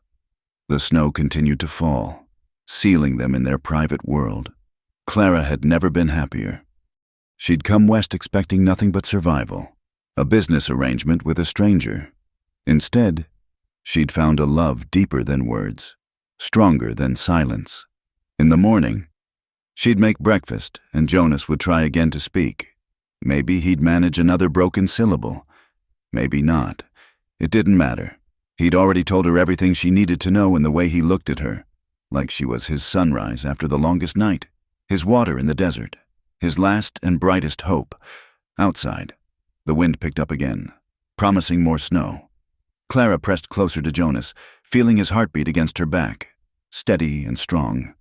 The snow continued to fall, sealing them in their private world. Clara had never been happier. She'd come west expecting nothing but survival, a business arrangement with a stranger. Instead, she'd found a love deeper than words, stronger than silence. In the morning, she'd make breakfast, and Jonas would try again to speak. Maybe he'd manage another broken syllable. Maybe not. It didn't matter. He'd already told her everything she needed to know in the way he looked at her, like she was his sunrise after the longest night, his water in the desert, his last and brightest hope. Outside, the wind picked up again, promising more snow. Clara pressed closer to Jonas, feeling his heartbeat against her back, steady and strong.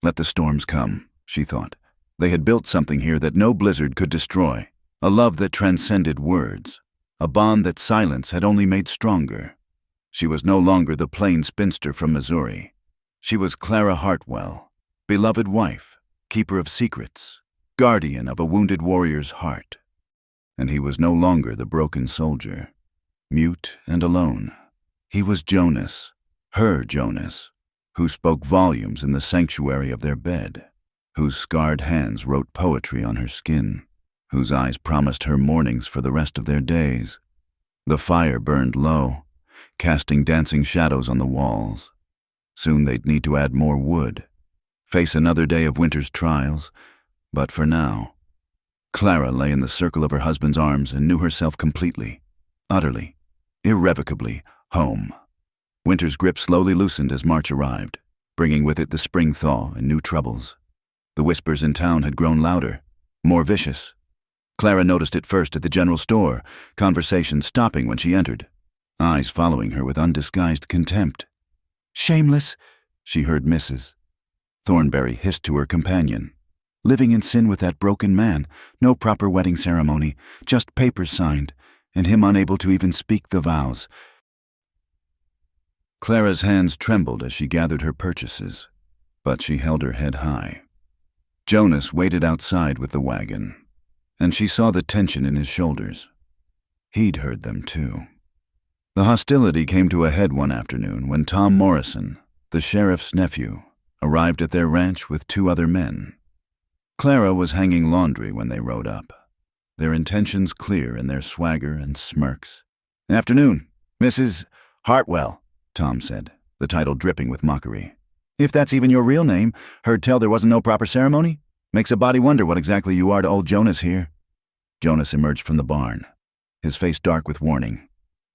Let the storms come, she thought. They had built something here that no blizzard could destroy, a love that transcended words, a bond that silence had only made stronger. She was no longer the plain spinster from Missouri. She was Clara Hartwell, beloved wife, keeper of secrets, guardian of a wounded warrior's heart. And he was no longer the broken soldier, mute and alone. He was Jonas, her Jonas, who spoke volumes in the sanctuary of their bed, whose scarred hands wrote poetry on her skin, whose eyes promised her mornings for the rest of their days. The fire burned low, casting dancing shadows on the walls. Soon they'd need to add more wood, face another day of winter's trials, but for now, Clara lay in the circle of her husband's arms and knew herself completely, utterly, irrevocably home. Winter's grip slowly loosened as March arrived, bringing with it the spring thaw and new troubles. The whispers in town had grown louder, more vicious. Clara noticed it first at the general store, conversation stopping when she entered, eyes following her with undisguised contempt. "Shameless," she heard Mrs. Thornberry hiss to her companion. "Living in sin with that broken man, no proper wedding ceremony, just papers signed, and him unable to even speak the vows." Clara's hands trembled as she gathered her purchases, but she held her head high. Jonas waited outside with the wagon, and she saw the tension in his shoulders. He'd heard them too. The hostility came to a head one afternoon when Tom Morrison, the sheriff's nephew, arrived at their ranch with 2 other men. Clara was hanging laundry when they rode up, their intentions clear in their swagger and smirks. "Afternoon, Mrs. Hartwell," Tom said, the title dripping with mockery. "If that's even your real name, heard tell there wasn't no proper ceremony? Makes a body wonder what exactly you are to old Jonas here." Jonas emerged from the barn, his face dark with warning.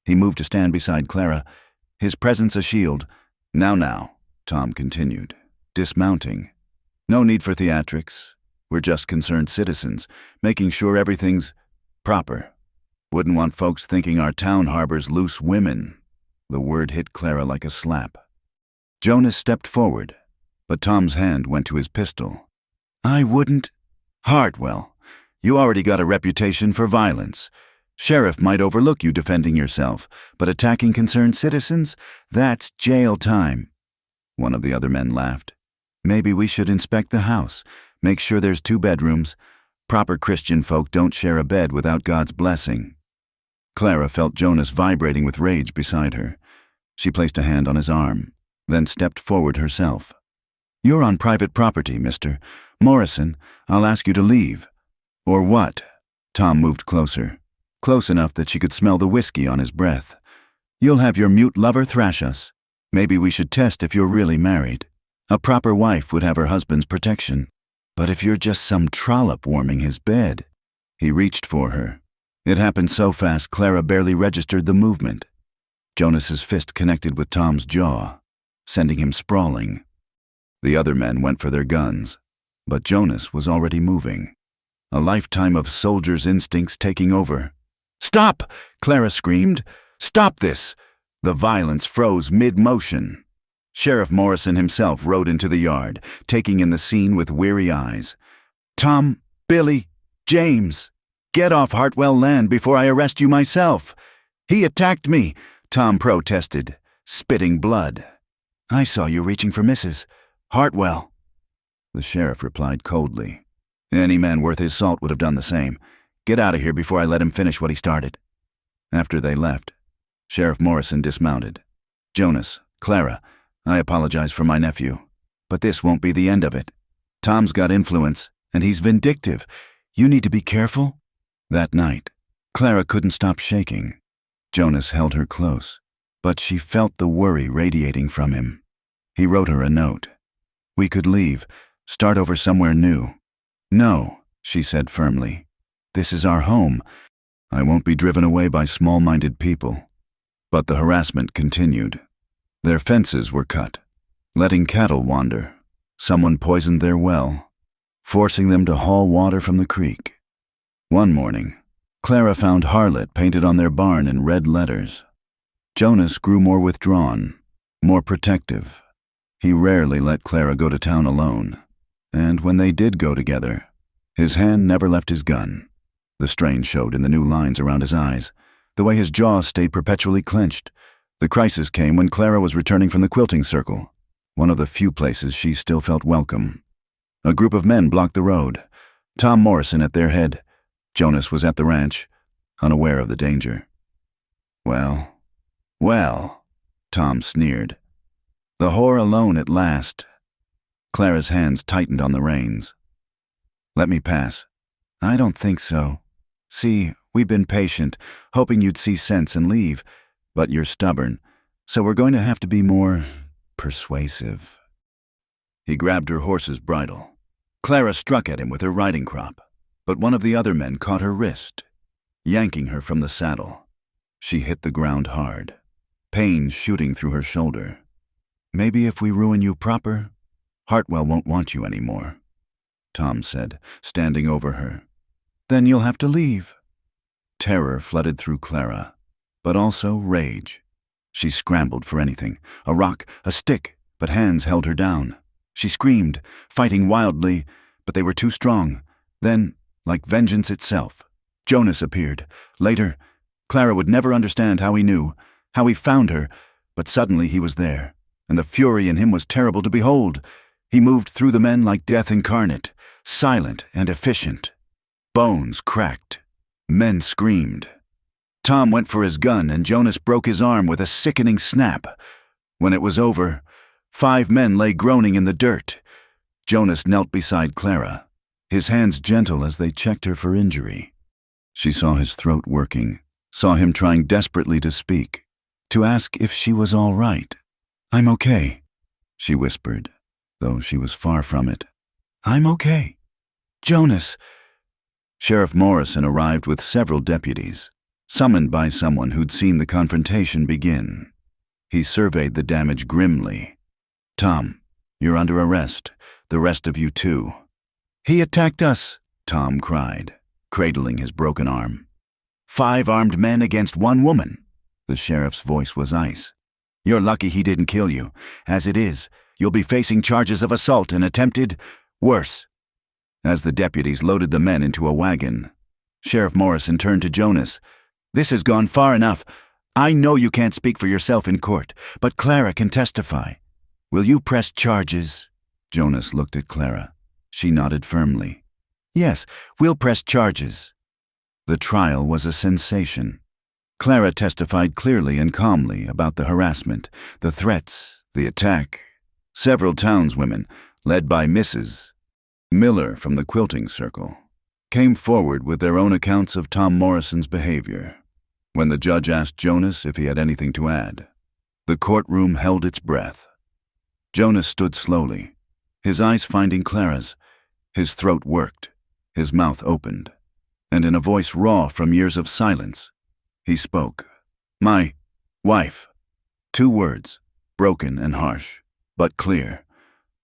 He moved to stand beside Clara, his presence a shield. Now, Tom continued, dismounting. "No need for theatrics. We're just concerned citizens, making sure everything's proper. Wouldn't want folks thinking our town harbors loose women." The word hit Clara like a slap. Jonas stepped forward, but Tom's hand went to his pistol. "I wouldn't—" "Hartwell, you already got a reputation for violence. Sheriff might overlook you defending yourself, but attacking concerned citizens? That's jail time." One of the other men laughed. "Maybe we should inspect the house, make sure there's 2 bedrooms. Proper Christian folk don't share a bed without God's blessing." Clara felt Jonas vibrating with rage beside her. She placed a hand on his arm, then stepped forward herself. "You're on private property, Mr. Morrison. I'll ask you to leave." "Or what?" Tom moved closer, close enough that she could smell the whiskey on his breath. "You'll have your mute lover thrash us. Maybe we should test if you're really married. A proper wife would have her husband's protection. But if you're just some trollop warming his bed..." He reached for her. It happened so fast Clara barely registered the movement. Jonas's fist connected with Tom's jaw, sending him sprawling. The other men went for their guns, but Jonas was already moving. A lifetime of soldier's instincts taking over. "Stop!" Clara screamed. "Stop this!" The violence froze mid-motion. Sheriff Morrison himself rode into the yard, taking in the scene with weary eyes. "Tom, Billy, James, get off Hartwell land before I arrest you myself." "He attacked me," Tom protested, spitting blood. "I saw you reaching for Mrs. Hartwell." The sheriff replied coldly. "Any man worth his salt would have done the same. Get out of here before I let him finish what he started." After they left, Sheriff Morrison dismounted. "Jonas, Clara, I apologize for my nephew, but this won't be the end of it. Tom's got influence, and he's vindictive. You need to be careful." That night, Clara couldn't stop shaking. Jonas held her close, but she felt the worry radiating from him. He wrote her a note. "We could leave, start over somewhere new." "No," she said firmly. This is our home. I won't be driven away by small-minded people." But the harassment continued. Their fences were cut, letting cattle wander. Someone poisoned their well, forcing them to haul water from the creek. One morning, Clara found harlot painted on their barn in red letters. Jonas grew more withdrawn, more protective. He rarely let Clara go to town alone, and when they did go together, his hand never left his gun. The strain showed in the new lines around his eyes, the way his jaw stayed perpetually clenched. The crisis came when Clara was returning from the quilting circle, one of the few places she still felt welcome. A group of men blocked the road, Tom Morrison at their head. Jonas was at the ranch, unaware of the danger. Well, Tom sneered. The whore alone at last. Clara's hands tightened on the reins. "Let me pass." "I don't think so. See, we've been patient, hoping you'd see sense and leave, but you're stubborn, so we're going to have to be more persuasive." He grabbed her horse's bridle. Clara struck at him with her riding crop, but one of the other men caught her wrist, yanking her from the saddle. She hit the ground hard, pain shooting through her shoulder. "Maybe if we ruin you proper, Hartwell won't want you anymore," Tom said, standing over her. "Then you'll have to leave." Terror flooded through Clara, but also rage. She scrambled for anything, a rock, a stick, but hands held her down. She screamed, fighting wildly, but they were too strong. Then, like vengeance itself, Jonas appeared. Later, Clara would never understand how he knew, how he found her, but suddenly he was there, and the fury in him was terrible to behold. He moved through the men like death incarnate, silent and efficient. Bones cracked. Men screamed. Tom went for his gun, and Jonas broke his arm with a sickening snap. When it was over, 5 men lay groaning in the dirt. Jonas knelt beside Clara, his hands gentle as they checked her for injury. She saw his throat working, saw him trying desperately to speak, to ask if she was all right. "I'm okay," she whispered, though she was far from it. "I'm okay. Jonas." Sheriff Morrison arrived with several deputies, summoned by someone who'd seen the confrontation begin. He surveyed the damage grimly. "Tom, you're under arrest. The rest of you too." "He attacked us," Tom cried, cradling his broken arm. 5 armed men against 1 woman. The sheriff's voice was ice. "You're lucky he didn't kill you. As it is, you'll be facing charges of assault and attempted worse." As the deputies loaded the men into a wagon, Sheriff Morrison turned to Jonas. "This has gone far enough. I know you can't speak for yourself in court, but Clara can testify. Will you press charges?" Jonas looked at Clara. She nodded firmly. "Yes, we'll press charges." The trial was a sensation. Clara testified clearly and calmly about the harassment, the threats, the attack. Several townswomen, led by Mrs. Miller from the quilting circle, came forward with their own accounts of Tom Morrison's behavior. When the judge asked Jonas if he had anything to add, the courtroom held its breath. Jonas stood slowly, his eyes finding Clara's. His throat worked, his mouth opened, and in a voice raw from years of silence, he spoke. "My wife." 2 words, broken and harsh, but clear.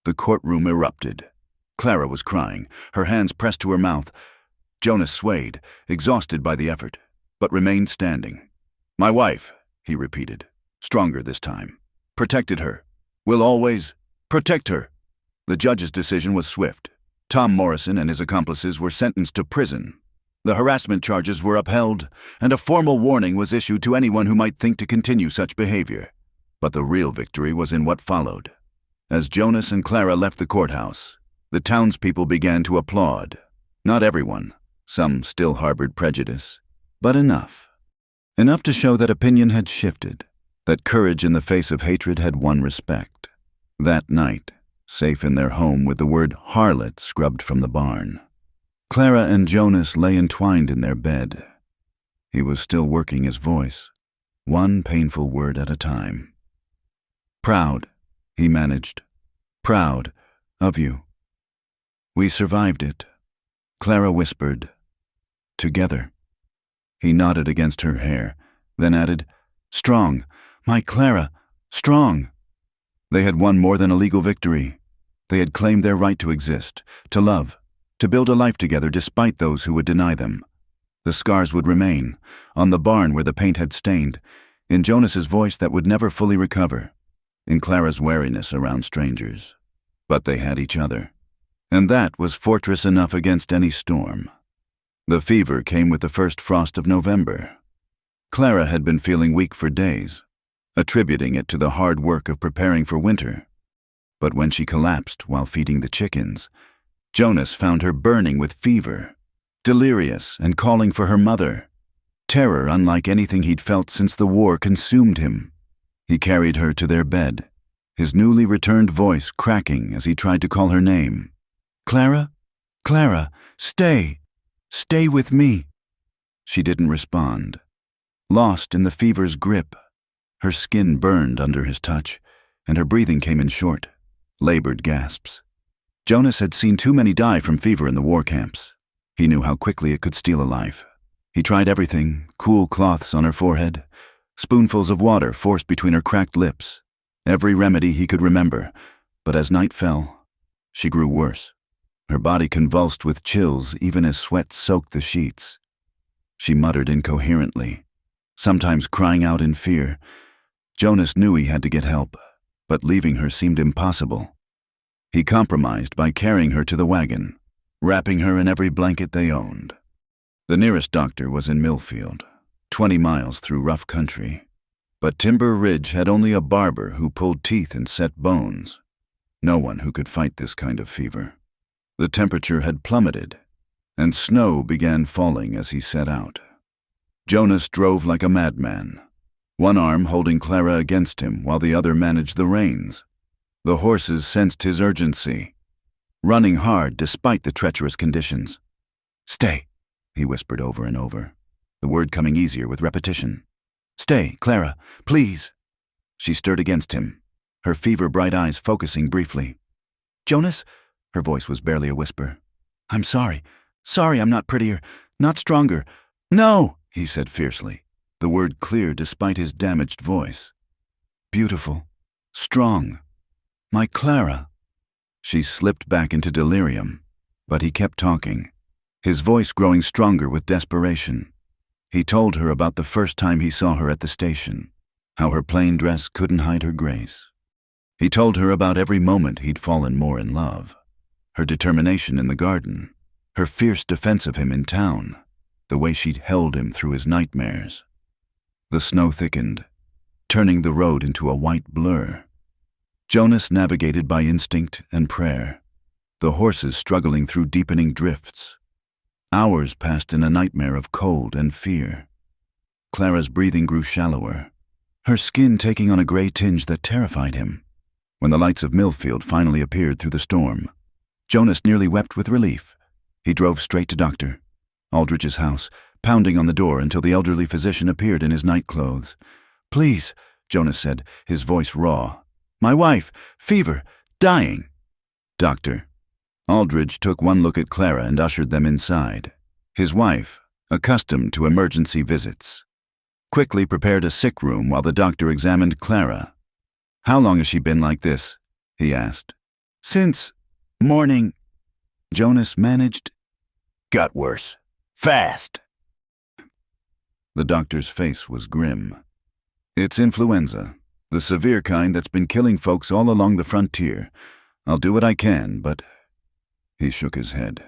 The courtroom erupted. Clara was crying, her hands pressed to her mouth. Jonas swayed, exhausted by the effort, but remained standing. "My wife," he repeated, stronger this time. "Protected her. Will always protect her." The judge's decision was swift. Tom Morrison and his accomplices were sentenced to prison. The harassment charges were upheld, and a formal warning was issued to anyone who might think to continue such behavior. But the real victory was in what followed. As Jonas and Clara left the courthouse, the townspeople began to applaud. Not everyone. Some still harbored prejudice. But enough. Enough to show that opinion had shifted, that courage in the face of hatred had won respect. That night, safe in their home with the word harlot scrubbed from the barn, Clara and Jonas lay entwined in their bed. He was still working his voice, one painful word at a time. "Proud," he managed. "Proud of you." "We survived it," Clara whispered. together. He nodded against her hair, then added, "Strong, my Clara, strong." They had won more than a legal victory. They had claimed their right to exist, to love, to build a life together despite those who would deny them. The scars would remain, on the barn where the paint had stained, in Jonas's voice that would never fully recover, in Clara's wariness around strangers. But they had each other, and that was fortress enough against any storm. The fever came with the first frost of November. Clara had been feeling weak for days, attributing it to the hard work of preparing for winter. But when she collapsed while feeding the chickens, Jonas found her burning with fever, delirious and calling for her mother. Terror unlike anything he'd felt since the war consumed him. He carried her to their bed, his newly returned voice cracking as he tried to call her name. "Clara? Clara, stay! Stay with me!" She didn't respond. Lost in the fever's grip, her skin burned under his touch, and her breathing came in short, labored gasps. Jonas had seen too many die from fever in the war camps. He knew how quickly it could steal a life. He tried everything, cool cloths on her forehead, spoonfuls of water forced between her cracked lips, every remedy he could remember. But as night fell, she grew worse. Her body convulsed with chills even as sweat soaked the sheets. She muttered incoherently, sometimes crying out in fear. Jonas knew he had to get help, but leaving her seemed impossible. He compromised by carrying her to the wagon, wrapping her in every blanket they owned. The nearest doctor was in Millfield, 20 miles through rough country. But Timber Ridge had only a barber who pulled teeth and set bones. No one who could fight this kind of fever. The temperature had plummeted, and snow began falling as he set out. Jonas drove like a madman, one arm holding Clara against him while the other managed the reins. The horses sensed his urgency, running hard despite the treacherous conditions. "Stay," he whispered over and over, the word coming easier with repetition. "Stay, Clara, please." She stirred against him, her fever-bright eyes focusing briefly. "Jonas?" Her voice was barely a whisper. "I'm sorry. Sorry I'm not prettier, not stronger. No!" he said fiercely, the word clear despite his damaged voice. "Beautiful. Strong. My Clara." She slipped back into delirium, but he kept talking, his voice growing stronger with desperation. He told her about the first time he saw her at the station, how her plain dress couldn't hide her grace. He told her about every moment he'd fallen more in love, her determination in the garden, her fierce defense of him in town, the way she'd held him through his nightmares. The snow thickened, turning the road into a white blur. Jonas navigated by instinct and prayer, the horses struggling through deepening drifts. Hours passed in a nightmare of cold and fear. Clara's breathing grew shallower, her skin taking on a gray tinge that terrified him. When the lights of Millfield finally appeared through the storm, Jonas nearly wept with relief. He drove straight to Dr. Aldrich's house, pounding on the door until the elderly physician appeared in his night clothes. "Please," Jonas said, his voice raw. "My wife, fever, dying." "Doctor." Aldrich took one look at Clara and ushered them inside. His wife, accustomed to emergency visits, quickly prepared a sick room while the doctor examined Clara. "How long has she been like this?" he asked. "Since morning," Jonas managed. "Got worse. Fast." The doctor's face was grim. "It's influenza, the severe kind that's been killing folks all along the frontier. I'll do what I can, but..." He shook his head.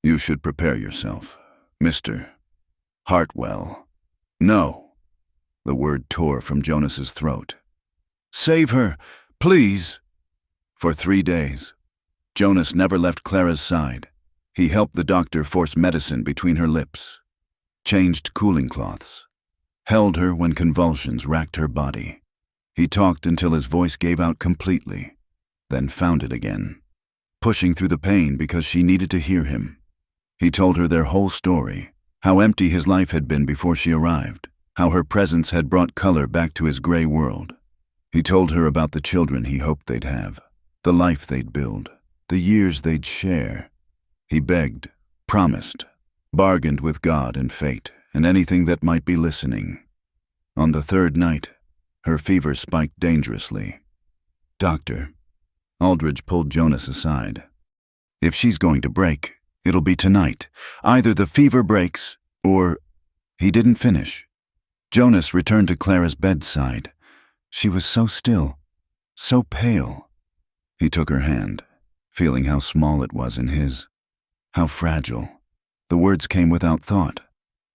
"You should prepare yourself, Mr. Hartwell." "No." The word tore from Jonas's throat. "Save her, please." For 3 days, Jonas never left Clara's side. He helped the doctor force medicine between her lips, changed cooling cloths, held her when convulsions racked her body. He talked until his voice gave out completely, then found it again, pushing through the pain because she needed to hear him. He told her their whole story, how empty his life had been before she arrived, how her presence had brought color back to his gray world. He told her about the children he hoped they'd have, the life they'd build, the years they'd share. He begged, promised, bargained with God and fate and anything that might be listening. On the third night, her fever spiked dangerously. "Doctor," Aldridge pulled Jonas aside. "If she's going to break, it'll be tonight. Either the fever breaks, or—" He didn't finish. Jonas returned to Clara's bedside. She was so still, so pale. He took her hand, feeling how small it was in his, how fragile. The words came without thought,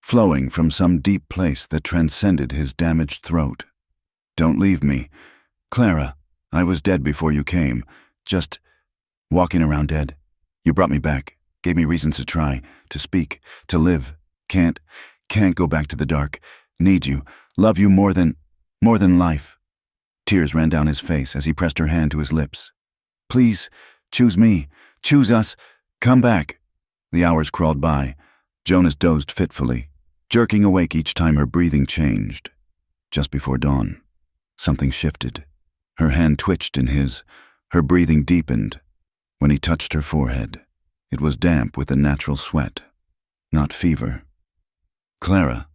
flowing from some deep place that transcended his damaged throat. "Don't leave me. Clara, I was dead before you came. Just walking around dead. You brought me back, gave me reasons to try, to speak, to live. Can't go back to the dark. Need you, love you more than life." Tears ran down his face as he pressed her hand to his lips. "Please, choose me, choose us, come back." The hours crawled by. Jonas dozed fitfully, jerking awake each time her breathing changed. Just before dawn, something shifted. Her hand twitched in his, her breathing deepened. When he touched her forehead, it was damp with a natural sweat, not fever. "Clara,"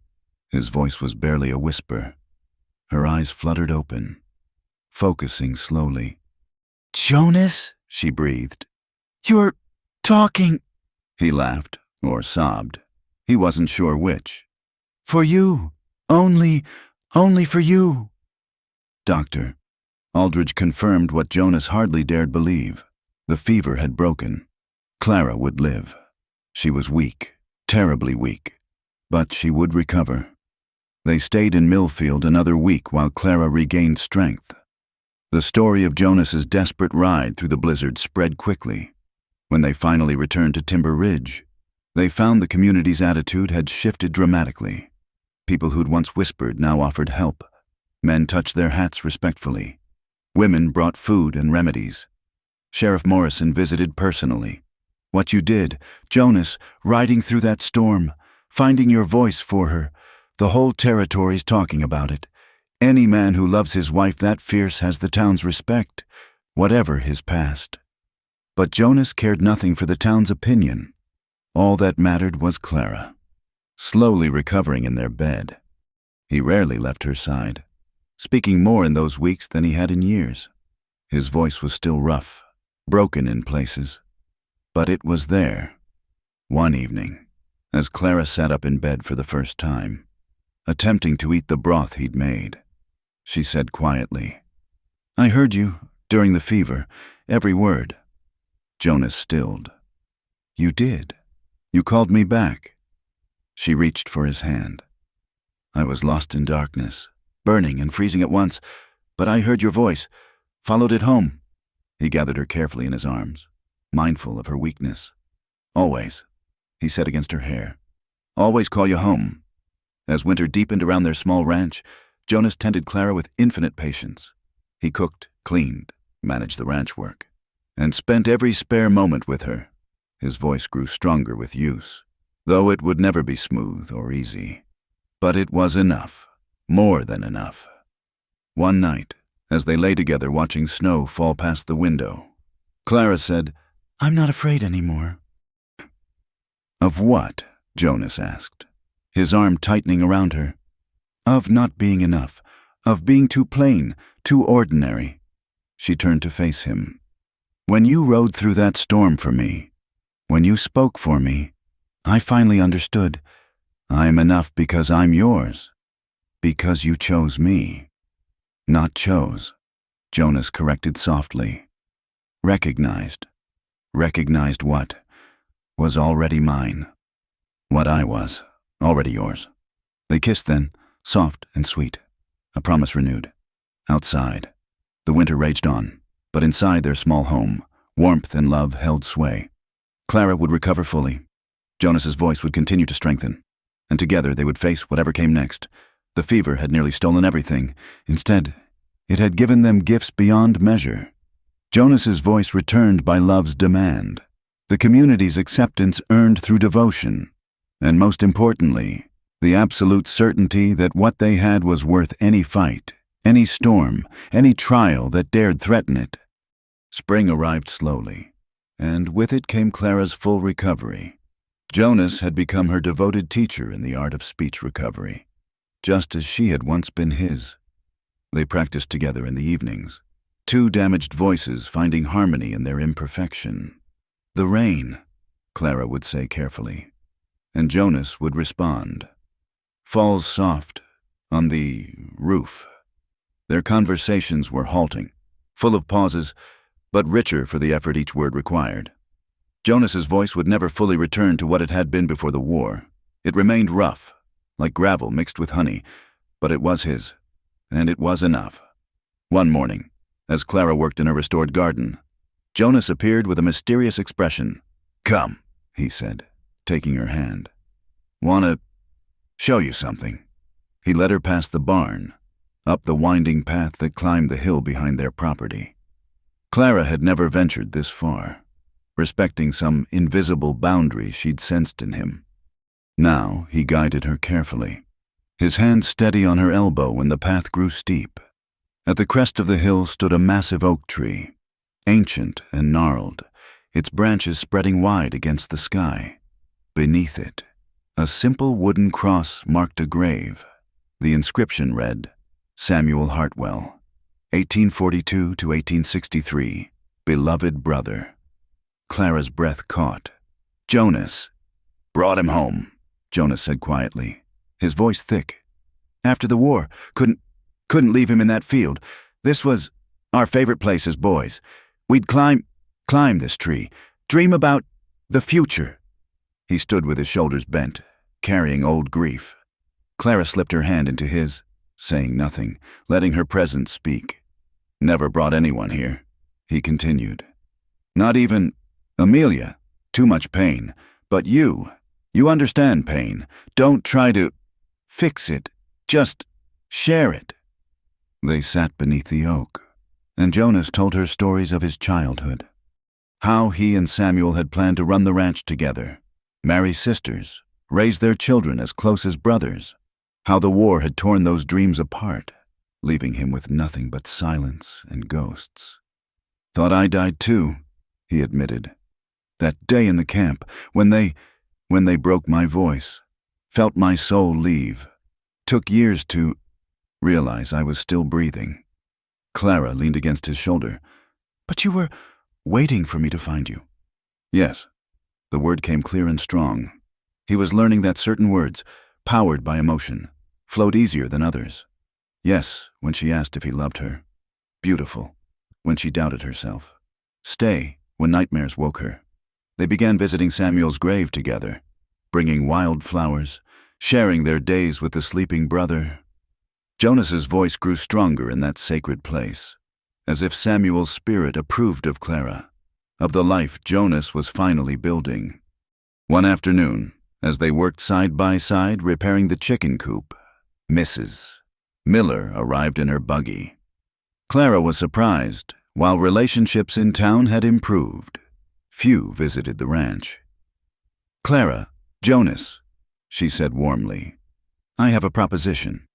his voice was barely a whisper. Her eyes fluttered open, focusing slowly. "Jonas," she breathed. "You're talking." He laughed, or sobbed. He wasn't sure which. "For you. Only for you." "Doctor," Aldridge confirmed what Jonas hardly dared believe. The fever had broken. Clara would live. She was weak, terribly weak, but she would recover. They stayed in Millfield another week while Clara regained strength. The story of Jonas's desperate ride through the blizzard spread quickly. When they finally returned to Timber Ridge, they found the community's attitude had shifted dramatically. People who'd once whispered now offered help. Men touched their hats respectfully. Women brought food and remedies. Sheriff Morrison visited personally. "What you did, Jonas, riding through that storm, finding your voice for her. The whole territory's talking about it. Any man who loves his wife that fierce has the town's respect, whatever his past." But Jonas cared nothing for the town's opinion. All that mattered was Clara, slowly recovering in their bed. He rarely left her side, speaking more in those weeks than he had in years. His voice was still rough, broken in places, but it was there. One evening, as Clara sat up in bed for the first time, attempting to eat the broth he'd made, she said quietly, "I heard you, during the fever, every word." Jonas stilled. "You did. You called me back." She reached for his hand. "I was lost in darkness, burning and freezing at once, but I heard your voice, followed it home." He gathered her carefully in his arms, mindful of her weakness. "Always," he said against her hair. "Always call you home." As winter deepened around their small ranch, Jonas tended Clara with infinite patience. He cooked, cleaned, managed the ranch work, and spent every spare moment with her. His voice grew stronger with use, though it would never be smooth or easy. But it was enough, more than enough. One night, as they lay together watching snow fall past the window, Clara said, "I'm not afraid anymore." "Of what?" Jonas asked, his arm tightening around her. "Of not being enough, of being too plain, too ordinary." She turned to face him. "When you rode through that storm for me, when you spoke for me, I finally understood. I'm enough because I'm yours. Because you chose me." "Not chose," Jonas corrected softly. "Recognized. Recognized what was already mine. What I was, already yours." They kissed then, soft and sweet, a promise renewed. Outside, the winter raged on, but inside their small home, warmth and love held sway. Clara would recover fully. Jonas's voice would continue to strengthen, and together they would face whatever came next. The fever had nearly stolen everything. Instead, it had given them gifts beyond measure. Jonas's voice returned by love's demand, the community's acceptance earned through devotion, and most importantly, the absolute certainty that what they had was worth any fight, any storm, any trial that dared threaten it. Spring arrived slowly, and with it came Clara's full recovery. Jonas had become her devoted teacher in the art of speech recovery, just as she had once been his. They practiced together in the evenings, two damaged voices finding harmony in their imperfection. "The rain," Clara would say carefully, and Jonas would respond, "Falls soft on the roof." Their conversations were halting, full of pauses, but richer for the effort each word required. Jonas's voice would never fully return to what it had been before the war. It remained rough, like gravel mixed with honey, but it was his, and it was enough. One morning, as Clara worked in her restored garden, Jonas appeared with a mysterious expression. "Come," he said, taking her hand. "Wanna show you something?" He led her past the barn, up the winding path that climbed the hill behind their property. Clara had never ventured this far, respecting some invisible boundary she'd sensed in him. Now he guided her carefully, his hand steady on her elbow when the path grew steep. At the crest of the hill stood a massive oak tree, ancient and gnarled, its branches spreading wide against the sky. Beneath it, a simple wooden cross marked a grave. The inscription read, "Samuel Hartwell, 1842 to 1863, beloved brother." Clara's breath caught. "Jonas." "Brought him home," Jonas said quietly, his voice thick. "After the war, couldn't leave him in that field. This was our favorite place as boys. We'd climb this tree, dream about the future." He stood with his shoulders bent, carrying old grief. Clara slipped her hand into his, saying nothing, letting her presence speak. "Never brought anyone here," he continued. "Not even Amelia. Too much pain. But you understand pain. Don't try to fix it. Just share it." They sat beneath the oak, and Jonas told her stories of his childhood. How he and Samuel had planned to run the ranch together, marry sisters, raise their children as close as brothers. How the war had torn those dreams apart, leaving him with nothing but silence and ghosts. "Thought I died too," he admitted. "That day in the camp, when they broke my voice, felt my soul leave. Took years to realize I was still breathing." Clara leaned against his shoulder. "But you were waiting for me to find you." "Yes." The word came clear and strong. He was learning that certain words, powered by emotion, flowed easier than others. Yes, when she asked if he loved her. Beautiful, when she doubted herself. Stay, when nightmares woke her. They began visiting Samuel's grave together, bringing wild flowers, sharing their days with the sleeping brother. Jonas's voice grew stronger in that sacred place, as if Samuel's spirit approved of Clara, of the life Jonas was finally building. One afternoon, as they worked side by side repairing the chicken coop, Mrs. Miller arrived in her buggy. Clara was surprised. While relationships in town had improved, few visited the ranch. "Clara, Jonas," she said warmly, "I have a proposition.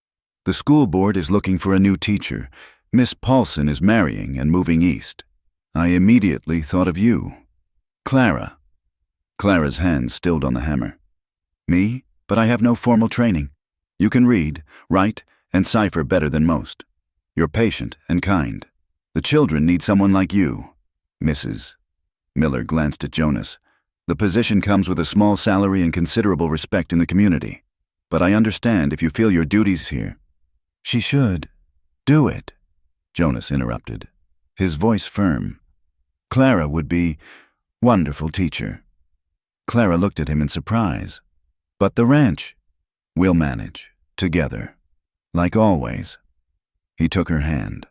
The school board is looking for a new teacher. Miss Paulson is marrying and moving east. I immediately thought of you." "Clara." Clara's hand stilled on the hammer. "Me? But I have no formal training. You can read, write, and cipher better than most. You're patient and kind. The children need someone like you." Mrs. Miller glanced at Jonas. "The position comes with a small salary and considerable respect in the community. But I understand if you feel your duties here." "She should do it," Jonas interrupted, his voice firm. "Clara would be wonderful teacher." Clara looked at him in surprise. "But the ranch, we'll manage, together, like always." He took her hand,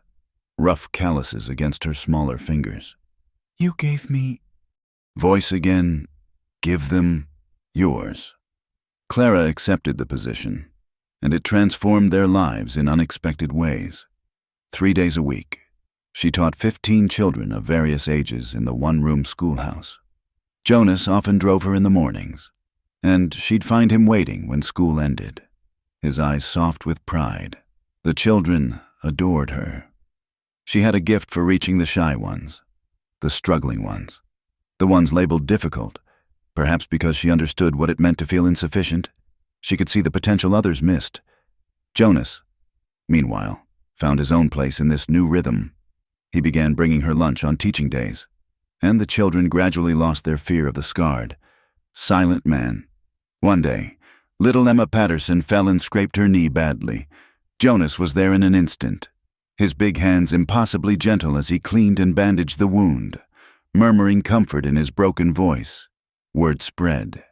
rough calluses against her smaller fingers. "You gave me..." Voice again, "Give them yours." Clara accepted the position, and it transformed their lives in unexpected ways. 3 days a week, she taught 15 children of various ages in the one-room schoolhouse. Jonas often drove her in the mornings, and she'd find him waiting when school ended, his eyes soft with pride. The children adored her. She had a gift for reaching the shy ones, the struggling ones, the ones labeled difficult, perhaps because she understood what it meant to feel insufficient. She could see the potential others missed. Jonas, meanwhile, found his own place in this new rhythm. He began bringing her lunch on teaching days, and the children gradually lost their fear of the scarred, silent man. One day, little Emma Patterson fell and scraped her knee badly. Jonas was there in an instant, his big hands impossibly gentle as he cleaned and bandaged the wound, murmuring comfort in his broken voice. Word spread.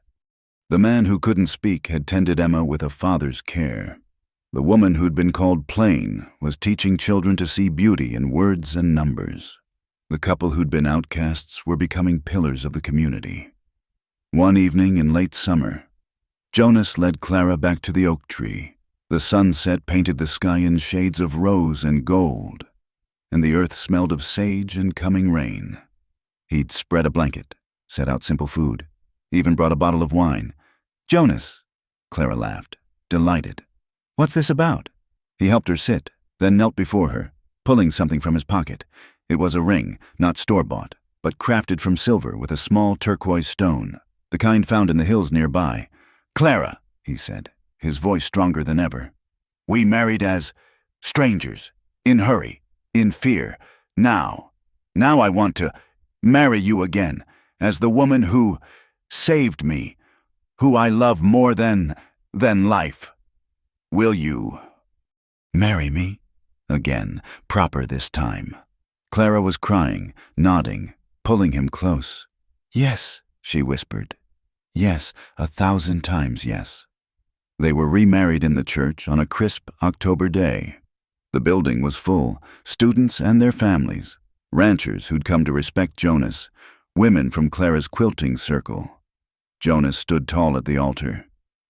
The man who couldn't speak had tended Emma with a father's care. The woman who'd been called plain was teaching children to see beauty in words and numbers. The couple who'd been outcasts were becoming pillars of the community. One evening in late summer, Jonas led Clara back to the oak tree. The sunset painted the sky in shades of rose and gold, and the earth smelled of sage and coming rain. He'd spread a blanket, set out simple food, even brought a bottle of wine. "Jonas," Clara laughed, delighted. "What's this about?" He helped her sit, then knelt before her, pulling something from his pocket. It was a ring, not store-bought, but crafted from silver with a small turquoise stone, the kind found in the hills nearby. "Clara," he said, his voice stronger than ever. "We married as strangers, in hurry, in fear. Now I want to marry you again, as the woman who saved me, who I love more than life. Will you marry me?" Again, proper this time. Clara was crying, nodding, pulling him close. "Yes," she whispered. "Yes, 1,000 times yes." They were remarried in the church on a crisp October day. The building was full, students and their families, ranchers who'd come to respect Jonas, women from Clara's quilting circle. Jonas stood tall at the altar,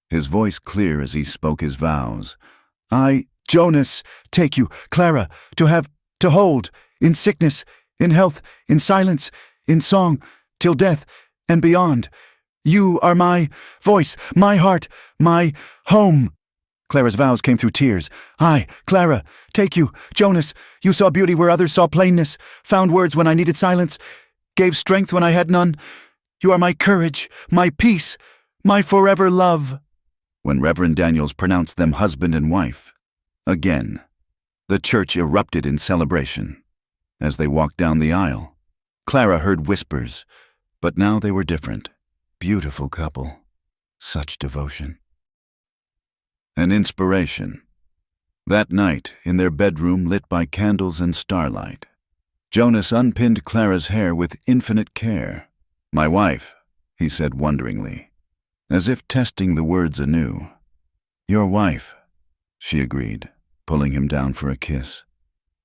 his voice clear as he spoke his vows. "I, Jonas, take you, Clara, to have, to hold, in sickness, in health, in silence, in song, till death and beyond. You are my voice, my heart, my home." Clara's vows came through tears. "I, Clara, take you, Jonas. You saw beauty where others saw plainness, found words when I needed silence, gave strength when I had none. You are my courage, my peace, my forever love." When Reverend Daniels pronounced them husband and wife, again, the church erupted in celebration. As they walked down the aisle, Clara heard whispers, but now they were different. Beautiful couple. Such devotion. An inspiration. That night, in their bedroom lit by candles and starlight, Jonas unpinned Clara's hair with infinite care. "My wife," he said wonderingly, as if testing the words anew. "Your wife," she agreed, pulling him down for a kiss.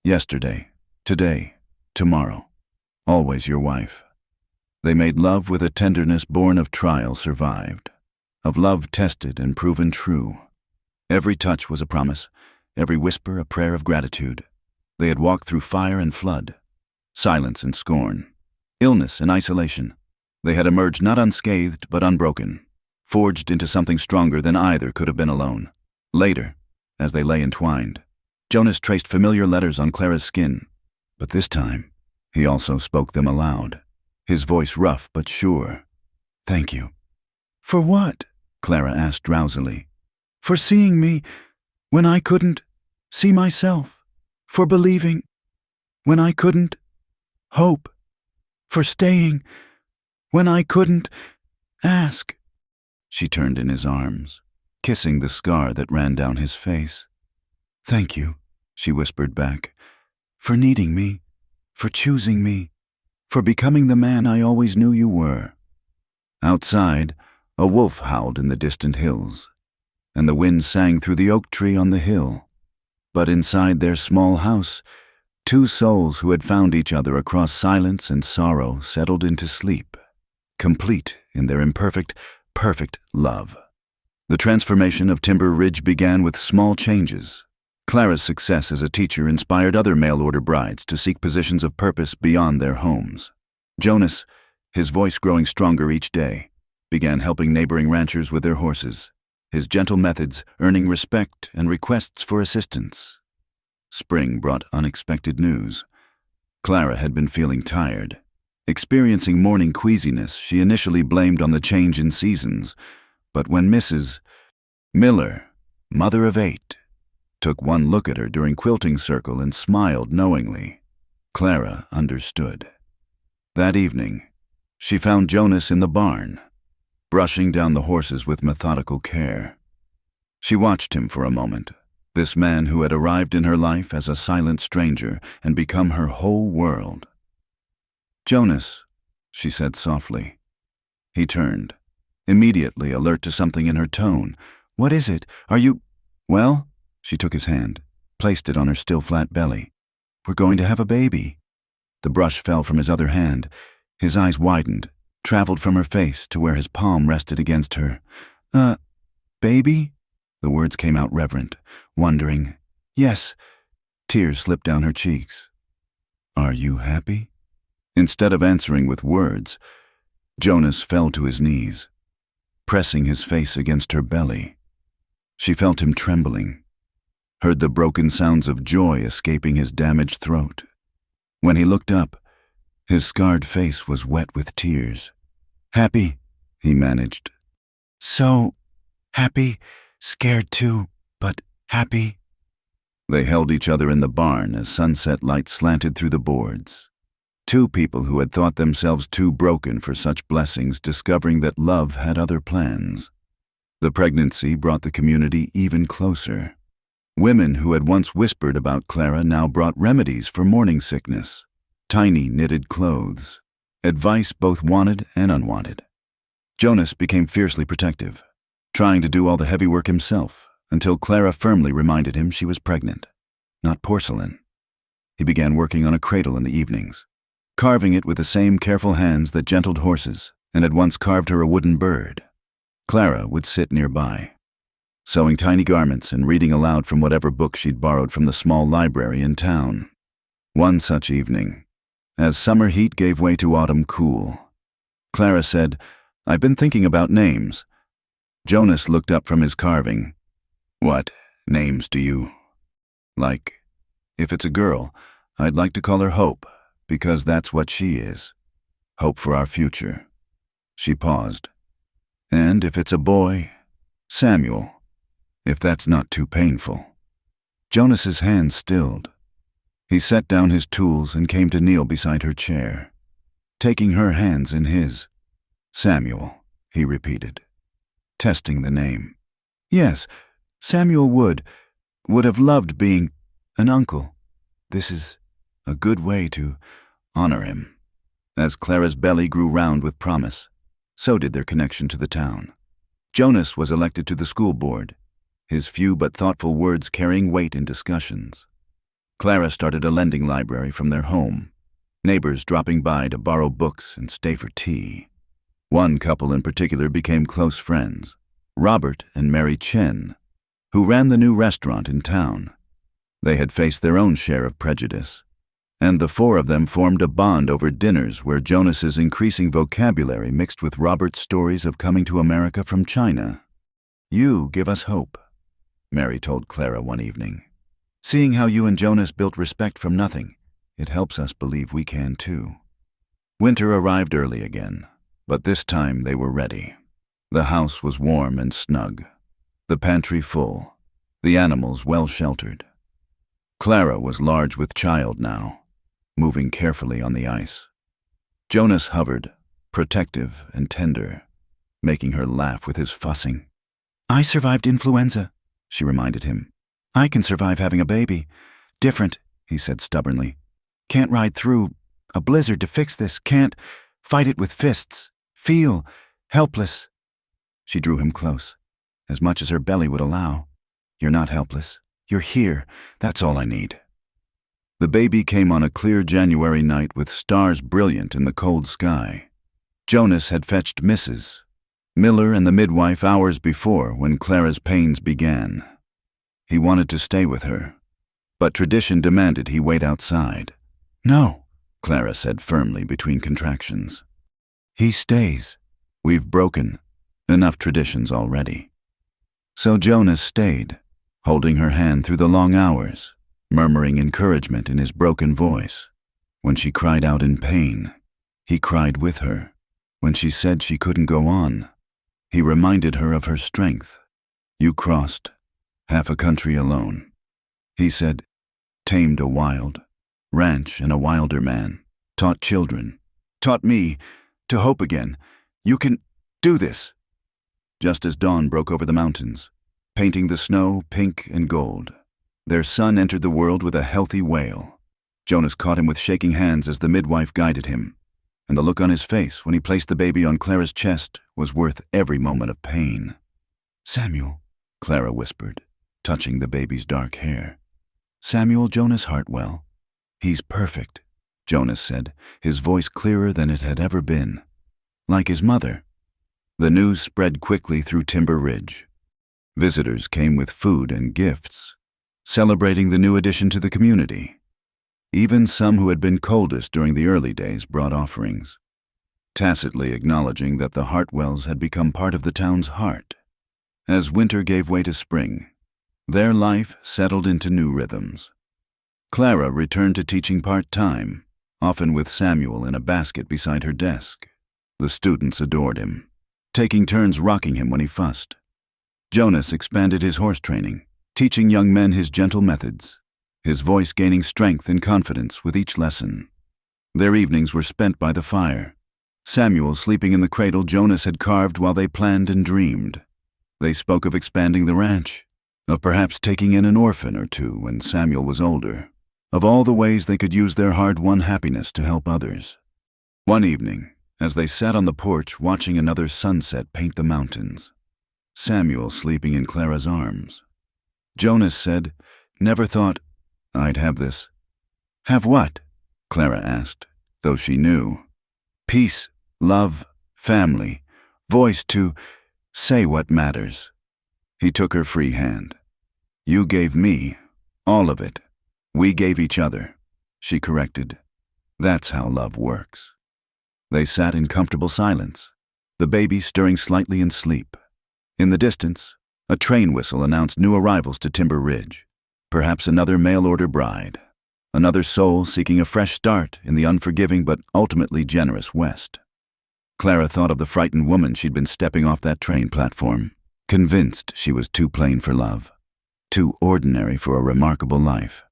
"Yesterday, today, tomorrow, always your wife." They made love with a tenderness born of trial survived, of love tested and proven true. Every touch was a promise, every whisper a prayer of gratitude. They had walked through fire and flood, silence and scorn, illness and isolation. They had emerged not unscathed but unbroken, forged into something stronger than either could have been alone. Later, as they lay entwined, Jonas traced familiar letters on Clara's skin, but this time he also spoke them aloud, his voice rough but sure. "Thank you." "For what?" Clara asked drowsily. "For seeing me when I couldn't see myself. For believing when I couldn't hope. For staying when I couldn't ask." She turned in his arms, kissing the scar that ran down his face. "Thank you," she whispered back, "for needing me, for choosing me, for becoming the man I always knew you were." Outside, a wolf howled in the distant hills, and the wind sang through the oak tree on the hill. But inside their small house, two souls who had found each other across silence and sorrow settled into sleep, complete in their imperfect, perfect love. The transformation of Timber Ridge began with small changes. Clara's success as a teacher inspired other mail-order brides to seek positions of purpose beyond their homes. Jonas, his voice growing stronger each day, began helping neighboring ranchers with their horses, his gentle methods earning respect and requests for assistance. Spring brought unexpected news. Clara had been feeling tired. Experiencing morning queasiness she initially blamed on the change in seasons, but when Mrs. Miller, mother of 8, took one look at her during quilting circle and smiled knowingly, Clara understood. That evening, she found Jonas in the barn, brushing down the horses with methodical care. She watched him for a moment, this man who had arrived in her life as a silent stranger and become her whole world. "Jonas," she said softly. He turned, immediately alert to something in her tone. "What is it? Are you—" "Well," she took his hand, placed it on her still flat belly. "We're going to have a baby." The brush fell from his other hand. His eyes widened, traveled from her face to where his palm rested against her. Baby?" The words came out reverent, wondering. "Yes." Tears slipped down her cheeks. "Are you happy?" Instead of answering with words, Jonas fell to his knees, pressing his face against her belly. She felt him trembling, heard the broken sounds of joy escaping his damaged throat. When he looked up, his scarred face was wet with tears. "Happy," he managed. "So happy, scared too, but happy." They held each other in the barn as sunset light slanted through the boards. Two people who had thought themselves too broken for such blessings discovering that love had other plans. The pregnancy brought the community even closer. Women who had once whispered about Clara now brought remedies for morning sickness, tiny knitted clothes, advice both wanted and unwanted. Jonas became fiercely protective, trying to do all the heavy work himself, until Clara firmly reminded him she was pregnant, not porcelain. He began working on a cradle in the evenings, carving it with the same careful hands that gentled horses and had once carved her a wooden bird. Clara would sit nearby, sewing tiny garments and reading aloud from whatever book she'd borrowed from the small library in town. One such evening, as summer heat gave way to autumn cool, Clara said, "I've been thinking about names." Jonas looked up from his carving. "What names do you like? If it's a girl, I'd like to call her Hope, because that's what she is. Hope for our future." She paused. "And if it's a boy, Samuel, if that's not too painful." Jonas's hand stilled. He set down his tools and came to kneel beside her chair, taking her hands in his. "Samuel," he repeated, testing the name. "Yes, Samuel would have loved being an uncle. This is a good way to honor him." As Clara's belly grew round with promise, so did their connection to the town. Jonas was elected to the school board, his few but thoughtful words carrying weight in discussions. Clara started a lending library from their home, neighbors dropping by to borrow books and stay for tea. One couple in particular became close friends, Robert and Mary Chen, who ran the new restaurant in town. They had faced their own share of prejudice, and the four of them formed a bond over dinners where Jonas's increasing vocabulary mixed with Robert's stories of coming to America from China. "You give us hope," Mary told Clara one evening. "Seeing how you and Jonas built respect from nothing, it helps us believe we can too." Winter arrived early again, but this time they were ready. The house was warm and snug, the pantry full, the animals well sheltered. Clara was large with child now, moving carefully on the ice. Jonas hovered, protective and tender, making her laugh with his fussing. "I survived influenza," she reminded him. "I can survive having a baby. Different," he said stubbornly. "Can't ride through a blizzard to fix this. Can't fight it with fists. Feel helpless." She drew him close, as much as her belly would allow. "You're not helpless. You're here. That's all I need." The baby came on a clear January night with stars brilliant in the cold sky. Jonas had fetched Mrs. Miller and the midwife hours before when Clara's pains began. He wanted to stay with her, but tradition demanded he wait outside. "No," Clara said firmly between contractions. "He stays. We've broken enough traditions already." So Jonas stayed, holding her hand through the long hours, murmuring encouragement in his broken voice. When she cried out in pain, He cried with her. When she said she couldn't go on, he reminded her of her strength. You crossed half a country alone. He said, tamed a wild ranch and a wilder man, taught children, taught me to hope again. You can do this. Just as dawn broke over the mountains, painting the snow pink and gold, their son entered the world with a healthy wail. Jonas caught him with shaking hands as the midwife guided him, and the look on his face when he placed the baby on Clara's chest was worth every moment of pain. Samuel, Clara whispered, touching the baby's dark hair. Samuel Jonas Hartwell. He's perfect, Jonas said, his voice clearer than it had ever been. Like his mother. The news spread quickly through Timber Ridge. Visitors came with food and gifts, celebrating the new addition to the community. Even some who had been coldest during the early days brought offerings, tacitly acknowledging that the Hartwells had become part of the town's heart. As winter gave way to spring, their life settled into new rhythms. Clara returned to teaching part-time, often with Samuel in a basket beside her desk. The students adored him, taking turns rocking him when he fussed. Jonas expanded his horse training, teaching young men his gentle methods, his voice gaining strength and confidence with each lesson. Their evenings were spent by the fire. Samuel sleeping in the cradle Jonas had carved while they planned and dreamed. They spoke of expanding the ranch, of perhaps taking in an orphan or two when Samuel was older, of all the ways they could use their hard-won happiness to help others. One evening, as they sat on the porch watching another sunset paint the mountains, Samuel sleeping in Clara's arms, Jonas said, "Never thought I'd have this." "Have what?" Clara asked, though she knew. "Peace, love, family, voice to say what matters." He took her free hand. "You gave me all of it. We gave each other," she corrected. "That's how love works." They sat in comfortable silence, the baby stirring slightly in sleep. In the distance, a train whistle announced new arrivals to Timber Ridge. Perhaps another mail-order bride, another soul seeking a fresh start in the unforgiving but ultimately generous West. Clara thought of the frightened woman she'd been stepping off that train platform, convinced she was too plain for love, too ordinary for a remarkable life.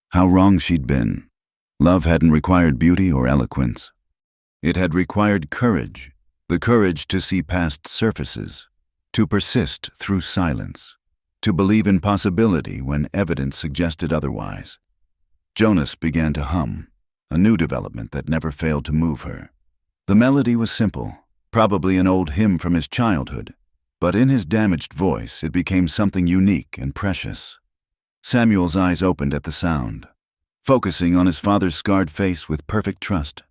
How wrong she'd been. Love hadn't required beauty or eloquence. It had required courage, the courage to see past surfaces, to persist through silence, to believe in possibility when evidence suggested otherwise. Jonas began to hum, a new development that never failed to move her. The melody was simple, probably an old hymn from his childhood, but in his damaged voice it became something unique and precious. Samuel's eyes opened at the sound, focusing on his father's scarred face with perfect trust.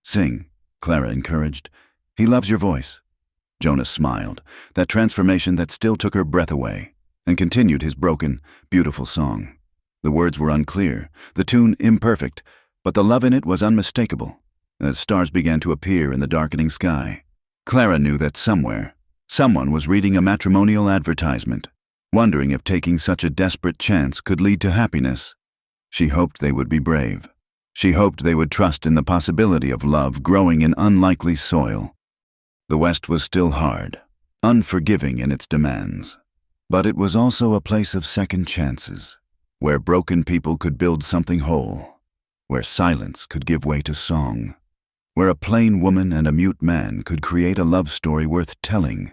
"Sing," Clara encouraged. "He loves your voice." Jonas smiled, that transformation that still took her breath away, and continued his broken, beautiful song. The words were unclear, the tune imperfect, but the love in it was unmistakable. As stars began to appear in the darkening sky, Clara knew that somewhere, someone was reading a matrimonial advertisement, wondering if taking such a desperate chance could lead to happiness. She hoped they would be brave. She hoped they would trust in the possibility of love growing in unlikely soil. The West was still hard, unforgiving in its demands, but it was also a place of second chances, where broken people could build something whole, where silence could give way to song, where a plain woman and a mute man could create a love story worth telling.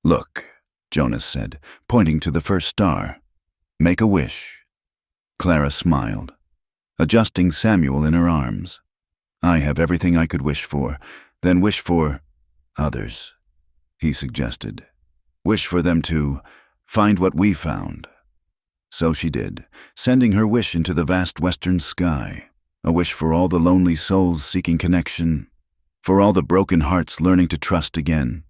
"Look," Jonas said, pointing to the first star. "Make a wish." Clara smiled, adjusting Samuel in her arms. "I have everything I could wish for, then wish for others," he suggested. "Wish for them to find what we found." So she did, sending her wish into the vast western sky, a wish for all the lonely souls seeking connection, for all the broken hearts learning to trust again,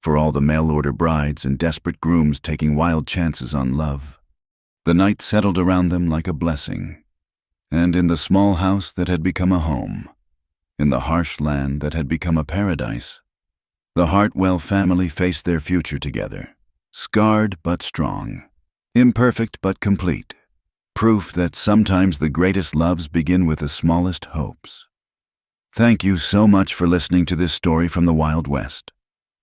for all the mail-order brides and desperate grooms taking wild chances on love. The night settled around them like a blessing, and in the small house that had become a home, in the harsh land that had become a paradise, the Hartwell family faced their future together, scarred but strong, imperfect but complete, proof that sometimes the greatest loves begin with the smallest hopes. Thank you so much for listening to this story from the Wild West.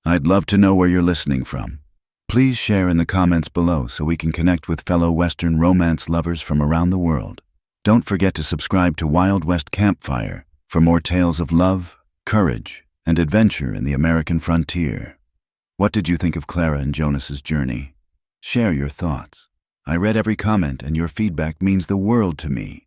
I'd love to know where you're listening from. Please share in the comments below so we can connect with fellow Western romance lovers from around the world. Don't forget to subscribe to Wild West Campfire for more tales of love, courage, and adventure in the American frontier. What did you think of Clara and Jonas's journey? Share your thoughts. I read every comment and your feedback means the world to me.